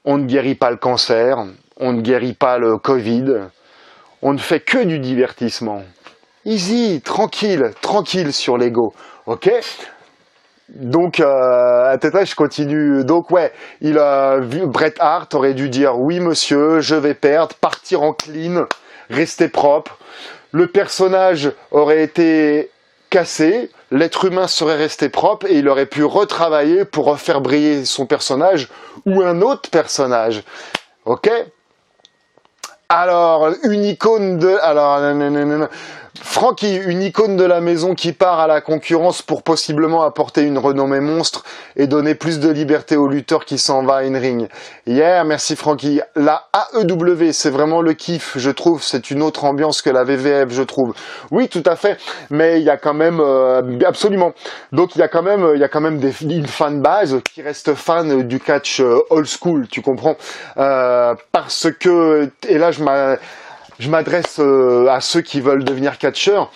On ne guérit pas le cancer. On ne guérit pas le Covid, on ne fait que du divertissement. Easy, tranquille sur l'ego, ok? Donc, je continue. Donc, ouais, Bret Hart aurait dû dire « Oui, monsieur, je vais perdre, partir en clean, rester propre. » Le personnage aurait été cassé, l'être humain serait resté propre et il aurait pu retravailler pour refaire briller son personnage ou un autre personnage. Ok? Alors, une icône de... Alors, Frankie, une icône de la maison qui part à la concurrence pour possiblement apporter une renommée monstre et donner plus de liberté au lutteur qui s'en va in ring. Yeah, merci Frankie. La AEW, c'est vraiment le kiff, je trouve. C'est une autre ambiance que la VVF, je trouve. Oui, tout à fait. Mais il y a quand même, absolument. Donc il y a quand même une fanbase qui reste fan du catch old school, tu comprends? Parce que, et là je m'adresse à ceux qui veulent devenir catcheurs.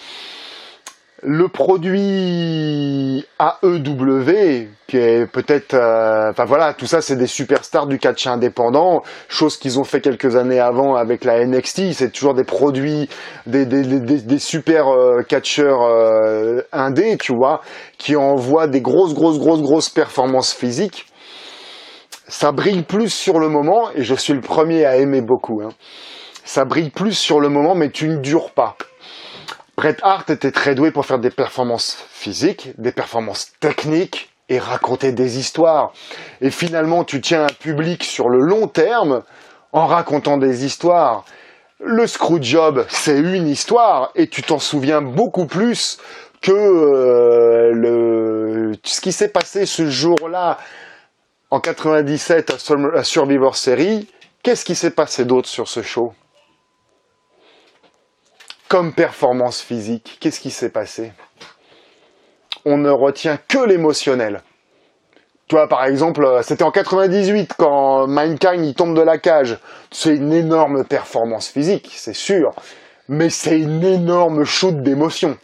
Le produit AEW, qui est peut-être... enfin voilà, tout ça, c'est des superstars du catch indépendant, chose qu'ils ont fait quelques années avant avec la NXT. C'est toujours des produits, des super catcheurs indés, tu vois, qui envoient des grosses performances physiques. Ça brille plus sur le moment, et je suis le premier à aimer beaucoup, hein. Ça brille plus sur le moment, mais tu ne dures pas. Bret Hart était très doué pour faire des performances physiques, des performances techniques et raconter des histoires. Et finalement, tu tiens un public sur le long terme en racontant des histoires. Le Screwjob, c'est une histoire et tu t'en souviens beaucoup plus que ce qui s'est passé ce jour-là en 97 à Survivor Series. Qu'est-ce qui s'est passé d'autre sur ce show ? Comme performance physique, qu'est-ce qui s'est passé? On ne retient que l'émotionnel. Tu vois, par exemple, c'était en 98 quand Mankind il tombe de la cage. C'est une énorme performance physique, c'est sûr, mais c'est une énorme shoot d'émotion.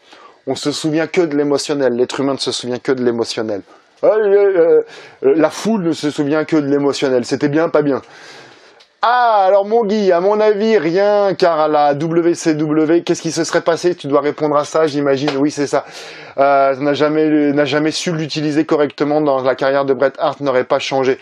On se souvient que de l'émotionnel. L'être humain ne se souvient que de l'émotionnel. La foule ne se souvient que de l'émotionnel. C'était bien, pas bien. Ah, alors mon Guy, à mon avis, rien, car à la WCW, qu'est-ce qui se serait passé? Tu dois répondre à ça, j'imagine. Oui, c'est ça. N'a jamais su l'utiliser correctement dans la carrière de Bret Hart, n'aurait pas changé.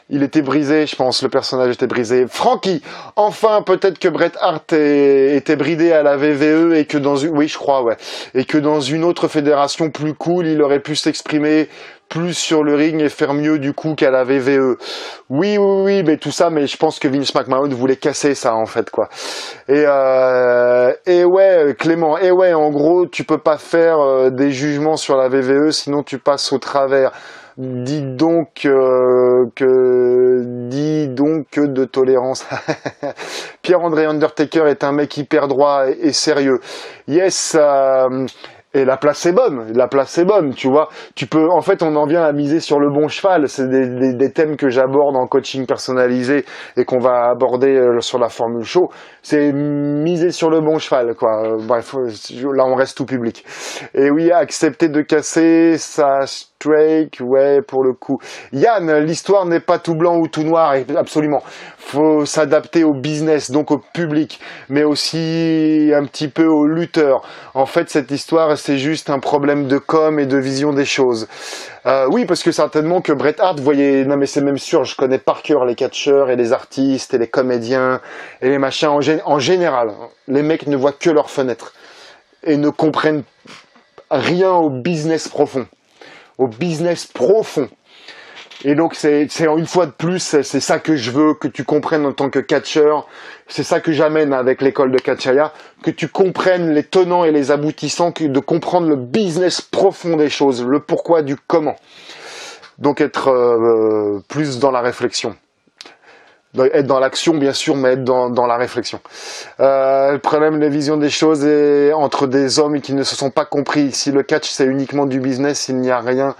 Il était brisé, je pense, le personnage était brisé. Frankie, enfin, peut-être que Bret Hart était bridé à la VVE et que dans une, oui, je crois, ouais, et que dans une autre fédération plus cool, il aurait pu s'exprimer plus sur le ring et faire mieux du coup qu'à la VVE. Oui, mais tout ça, mais je pense que Vince McMahon voulait casser ça en fait, quoi. Et ouais, Clément, et ouais, en gros, tu peux pas faire des jugements sur la VVE, sinon tu passes au travers. Dis donc que de tolérance. Pierre-André Undertaker est un mec hyper droit et sérieux. Yes, et la place est bonne, tu vois. Tu peux, en fait, on en vient à miser sur le bon cheval. C'est des thèmes que j'aborde en coaching personnalisé et qu'on va aborder sur la formule show. C'est miser sur le bon cheval, quoi. Bref, là, on reste tout public. Et oui, accepter de casser sa Drake, ouais, pour le coup. Yann, l'histoire n'est pas tout blanc ou tout noir, absolument. Faut s'adapter au business, donc au public, mais aussi un petit peu aux lutteurs. En fait, cette histoire, c'est juste un problème de com et de vision des choses. Oui, parce que certainement que Bret Hart voyait, non mais c'est même sûr, je connais par cœur les catcheurs et les artistes et les comédiens et les machins en général. Les mecs ne voient que leur fenêtre et ne comprennent rien au business profond. Et donc c'est une fois de plus, c'est ça que je veux que tu comprennes en tant que catcheur. C'est ça que j'amène avec l'école de Catchaya, que tu comprennes les tenants et les aboutissants, de comprendre le business profond des choses, le pourquoi du comment. Donc être plus dans la réflexion. Être dans l'action, bien sûr, mais être dans la réflexion. Le problème de la vision des choses est entre des hommes qui ne se sont pas compris. Si le catch, c'est uniquement du business, il n'y a rien...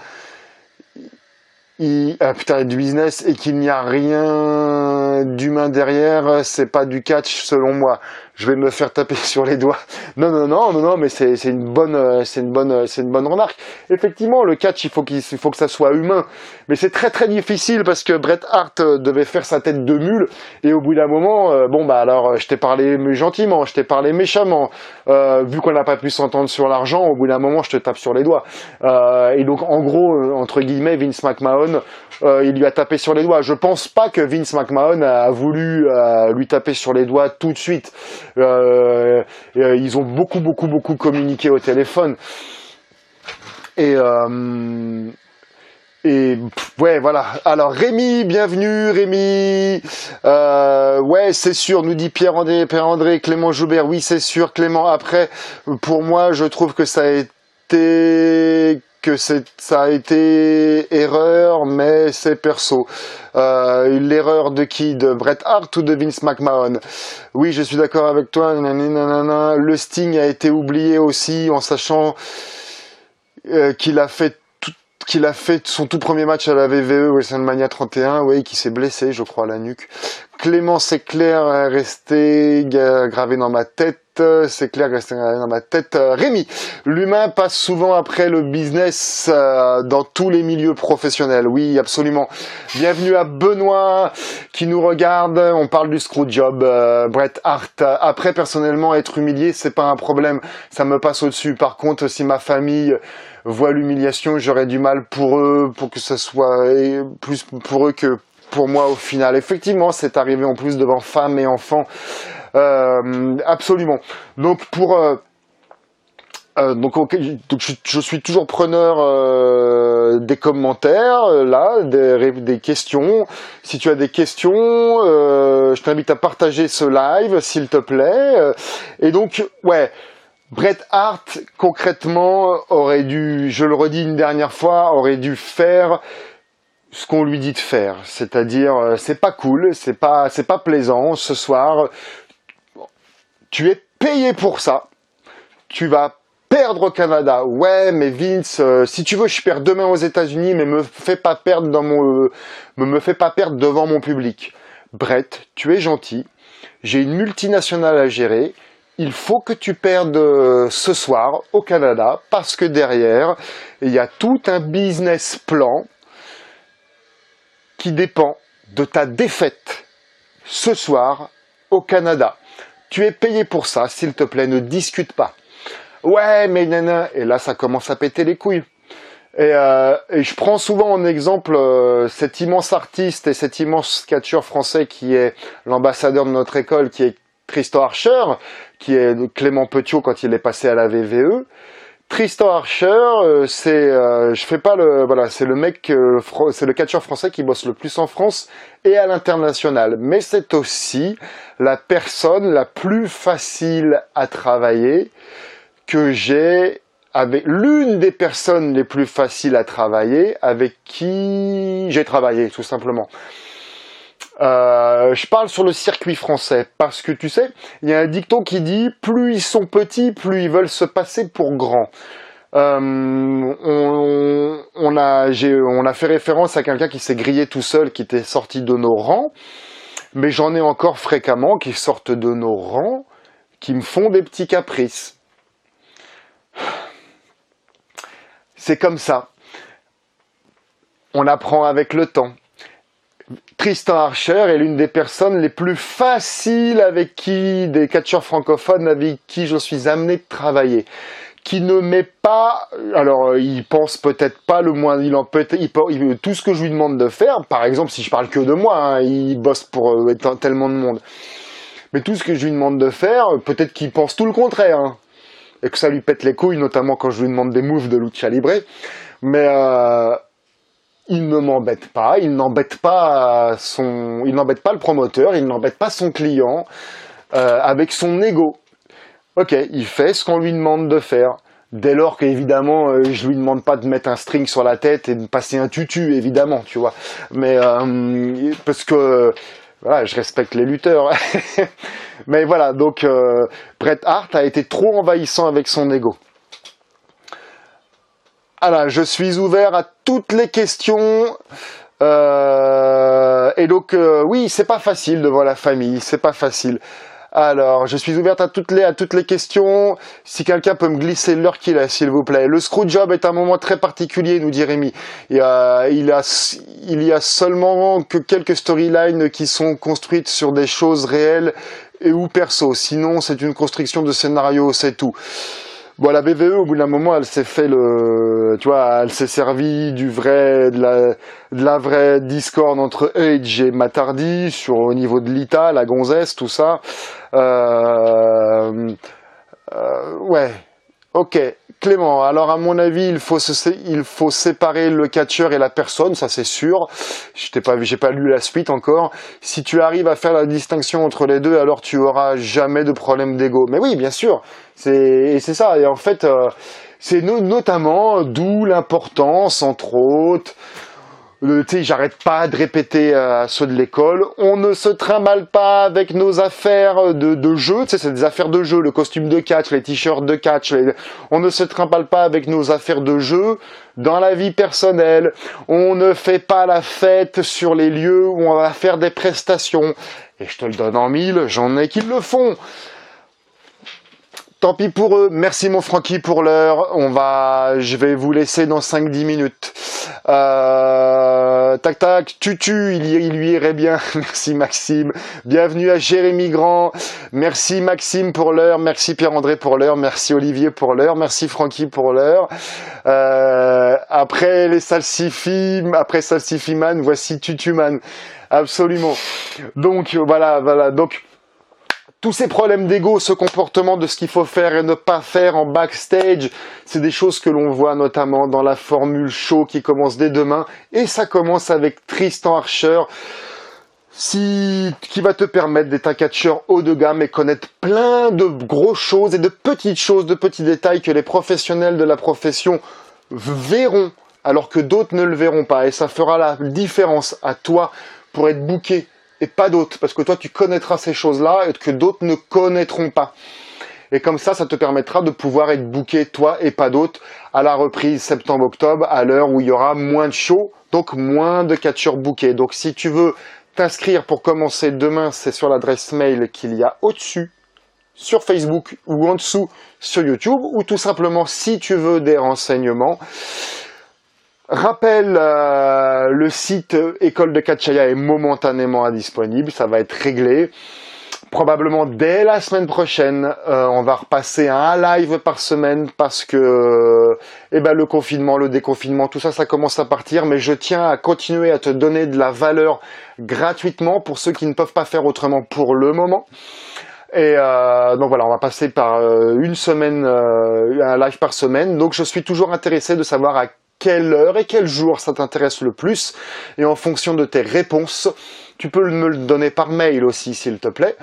du business et qu'il n'y a rien d'humain derrière, c'est pas du catch, selon moi. Je vais me faire taper sur les doigts. Non, mais c'est une bonne remarque. Effectivement, le catch, il faut que ça soit humain. Mais c'est très très difficile parce que Bret Hart devait faire sa tête de mule et au bout d'un moment, alors je t'ai parlé gentiment, je t'ai parlé méchamment. Vu qu'on n'a pas pu s'entendre sur l'argent, au bout d'un moment, je te tape sur les doigts. Et donc, en gros, entre guillemets, Vince McMahon, il lui a tapé sur les doigts. Je pense pas que Vince McMahon a voulu lui taper sur les doigts tout de suite. Ils ont beaucoup communiqué au téléphone. Et Ouais, voilà. Alors Rémi, bienvenue Rémi. Ouais, c'est sûr, nous dit Pierre-André, Clément Joubert. Oui, c'est sûr, Clément. Après, pour moi, je trouve que ça a été erreur, mais c'est perso. L'erreur de qui? De Bret Hart ou de Vince McMahon? Oui, je suis d'accord avec toi. Nanana. Le Sting a été oublié aussi, en sachant qu'il a fait son tout premier match à la VVE, WrestleMania 31, oui, qui s'est blessé, je crois, à la nuque. Clément, c'est clair, resté gravé dans ma tête. C'est clair, resté gravé dans ma tête. Rémi, l'humain passe souvent après le business dans tous les milieux professionnels. Oui, absolument. Bienvenue à Benoît qui nous regarde. On parle du screwjob, Bret Hart. Après, personnellement, être humilié, c'est pas un problème. Ça me passe au-dessus. Par contre, si ma famille voit l'humiliation, j'aurais du mal pour eux, pour que ce soit plus pour eux que pour moi au final. Effectivement, c'est arrivé en plus devant femmes et enfants. Absolument. Donc je suis toujours preneur des commentaires, là, des questions. Si tu as des questions, je t'invite à partager ce live, s'il te plaît. Et donc, ouais. Bret Hart, concrètement, aurait dû, je le redis une dernière fois, aurait dû faire ce qu'on lui dit de faire. C'est-à-dire, c'est pas cool, c'est pas plaisant. Ce soir, tu es payé pour ça. Tu vas perdre au Canada. Ouais, mais Vince, si tu veux, je perds demain aux États-Unis, mais me fais pas perdre devant mon public. Bret, tu es gentil. J'ai une multinationale à gérer. Il faut que tu perdes ce soir au Canada parce que derrière, il y a tout un business plan qui dépend de ta défaite ce soir au Canada. Tu es payé pour ça, s'il te plaît, ne discute pas. Ouais, mais nana, et là ça commence à péter les couilles. Et je prends souvent en exemple cet immense artiste et cet immense catcheur français qui est l'ambassadeur de notre école, qui est Tristan Archer, qui est Clément Petiot quand il est passé à la VVE. Tristan Archer, c'est le mec, c'est le catcheur français qui bosse le plus en France et à l'international. Mais c'est aussi la personne la plus facile à travailler que j'ai, avec l'une des personnes les plus faciles à travailler avec qui j'ai travaillé, tout simplement. Je parle sur le circuit français parce que tu sais, il y a un dicton qui dit plus ils sont petits, plus ils veulent se passer pour grands. On a fait référence à quelqu'un qui s'est grillé tout seul, qui était sorti de nos rangs, mais j'en ai encore fréquemment qui sortent de nos rangs, qui me font des petits caprices. C'est comme ça. On apprend avec le temps. Tristan Archer est l'une des personnes les plus faciles des catcheurs francophones avec qui je suis amené de travailler. Qui ne met pas, alors il pense peut-être pas le moins, tout ce que je lui demande de faire, par exemple si je parle que de moi, hein, il bosse pour tellement de monde, mais tout ce que je lui demande de faire, peut-être qu'il pense tout le contraire, hein, et que ça lui pète les couilles, notamment quand je lui demande des moves de lucha libre, mais il ne m'embête pas, il n'embête pas le promoteur, il n'embête pas son client avec son ego. Ok, il fait ce qu'on lui demande de faire. Dès lors qu'évidemment, je lui demande pas de mettre un string sur la tête et de passer un tutu, évidemment, tu vois. Mais parce que voilà, je respecte les lutteurs. Mais voilà, donc Bret Hart a été trop envahissant avec son ego. Alors, je suis ouvert à toutes les questions. Et donc, oui, c'est pas facile devant la famille, c'est pas facile. Alors, je suis ouverte à toutes les questions. Si quelqu'un peut me glisser l'heure qu'il a, s'il vous plaît. Le screwjob est un moment très particulier, nous dit Rémi. Il y a seulement que quelques storylines qui sont construites sur des choses réelles et ou perso. Sinon, c'est une construction de scénario, c'est tout. Bon, la BVE, au bout d'un moment, elle s'est servie de la vraie discorde entre Edge et Matardi au niveau de Lita, la gonzesse, tout ça. Ouais. Ok, Clément, alors à mon avis, il faut séparer le catcheur et la personne, ça c'est sûr. J'ai pas lu la suite encore. Si tu arrives à faire la distinction entre les deux, alors tu auras jamais de problème d'ego. Mais oui, bien sûr, c'est ça. Et en fait, c'est notamment d'où l'importance, entre autres. Tu sais, j'arrête pas de répéter à ceux de l'école, on ne se trimballe pas avec nos affaires de jeu, tu sais, c'est des affaires de jeu, le costume de catch, les t-shirts de catch, on ne se trimballe pas avec nos affaires de jeu dans la vie personnelle, on ne fait pas la fête sur les lieux où on va faire des prestations, et je te le donne en mille, j'en ai qui le font. Tant pis pour eux. Merci mon Francky pour l'heure. Je vais vous laisser dans 5-10 minutes. Tac tac, tutu, il lui irait bien. Merci Maxime. Bienvenue à Jérémy Grand. Merci Maxime pour l'heure. Merci Pierre-André pour l'heure. Merci Olivier pour l'heure. Merci Francky pour l'heure. Après les Salsifiman, voici Tutuman. Absolument. Donc voilà. Donc tous ces problèmes d'ego, ce comportement de ce qu'il faut faire et ne pas faire en backstage, c'est des choses que l'on voit notamment dans la formule show qui commence dès demain. Et ça commence avec Tristan Archer, qui va te permettre d'être un catcheur haut de gamme et connaître plein de grosses choses et de petites choses, de petits détails que les professionnels de la profession verront, alors que d'autres ne le verront pas. Et ça fera la différence à toi pour être booké et pas d'autres, parce que toi tu connaîtras ces choses-là et que d'autres ne connaîtront pas. Et comme ça te permettra de pouvoir être booké toi et pas d'autres à la reprise septembre-octobre, à l'heure où il y aura moins de shows, donc moins de catcheurs bookés. Donc si tu veux t'inscrire pour commencer demain, c'est sur l'adresse mail qu'il y a au-dessus, sur Facebook ou en dessous sur YouTube, ou tout simplement si tu veux des renseignements. Rappel, le site École de Catchaya est momentanément indisponible, ça va être réglé. Probablement dès la semaine prochaine, on va repasser à un live par semaine parce que le confinement, le déconfinement, tout ça, ça commence à partir. Mais je tiens à continuer à te donner de la valeur gratuitement pour ceux qui ne peuvent pas faire autrement pour le moment. Et donc voilà, on va passer par une semaine, un live par semaine. Donc je suis toujours intéressé de savoir à quelle heure et quel jour ça t'intéresse le plus. Et en fonction de tes réponses, tu peux me le donner par mail aussi, s'il te plaît.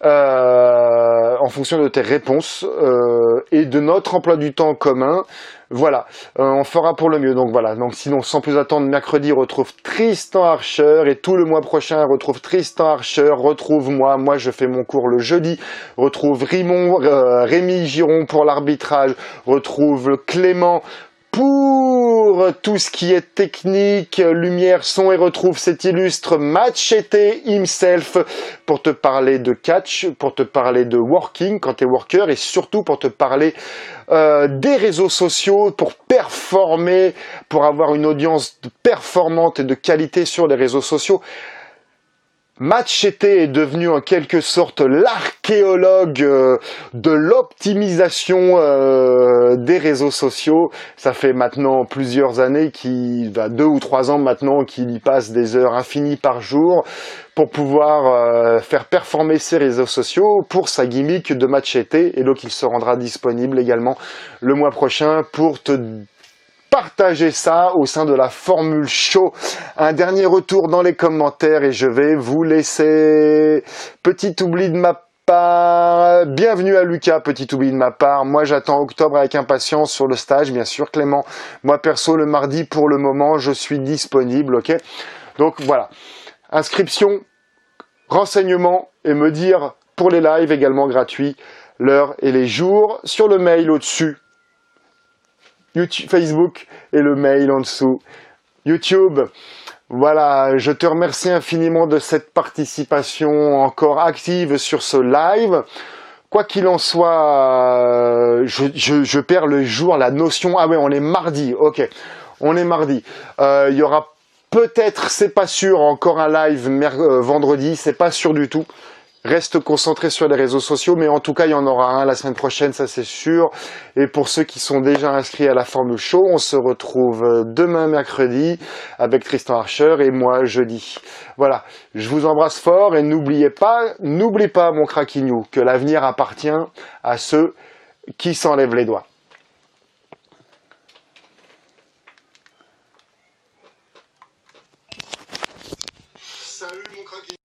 En fonction de tes réponses et de notre emploi du temps commun. Voilà, on fera pour le mieux. Donc voilà, donc sinon, sans plus attendre, mercredi, retrouve Tristan Archer. Et tout le mois prochain, retrouve Tristan Archer. Retrouve moi. Moi, je fais mon cours le jeudi. Retrouve Rémi Giron pour l'arbitrage. Retrouve Clément pour tout ce qui est technique, lumière, son, et retrouve cet illustre Machete himself pour te parler de catch, pour te parler de working quand tu es worker, et surtout pour te parler des réseaux sociaux, pour performer, pour avoir une audience performante et de qualité sur les réseaux sociaux. Machete est devenu en quelque sorte l'archéologue de l'optimisation des réseaux sociaux. Ça fait maintenant plusieurs années, 2 ou 3 ans maintenant, qu'il y passe des heures infinies par jour pour pouvoir faire performer ses réseaux sociaux pour sa gimmick de Machete. Et donc il se rendra disponible également le mois prochain pour te partagez ça au sein de la formule show. Un dernier retour dans les commentaires et je vais vous laisser. Petit oubli de ma part. Bienvenue à Lucas, petit oubli de ma part. Moi, j'attends octobre avec impatience sur le stage, bien sûr, Clément. Moi, perso, le mardi, pour le moment, je suis disponible, ok? Donc, voilà. Inscription, renseignements et me dire pour les lives également gratuits, l'heure et les jours sur le mail au-dessus. YouTube, Facebook et le mail en dessous. YouTube, voilà, je te remercie infiniment de cette participation encore active sur ce live. Quoi qu'il en soit, je perds le jour, la notion. Ah ouais, on est mardi, ok, on est mardi. Il y aura peut-être, c'est pas sûr, encore un live vendredi, c'est pas sûr du tout. Reste concentré sur les réseaux sociaux, mais en tout cas, il y en aura un la semaine prochaine, ça c'est sûr. Et pour ceux qui sont déjà inscrits à la Formule Show, on se retrouve demain mercredi avec Tristan Archer et moi jeudi. Voilà, je vous embrasse fort et n'oubliez pas mon craquignou, que l'avenir appartient à ceux qui s'enlèvent les doigts.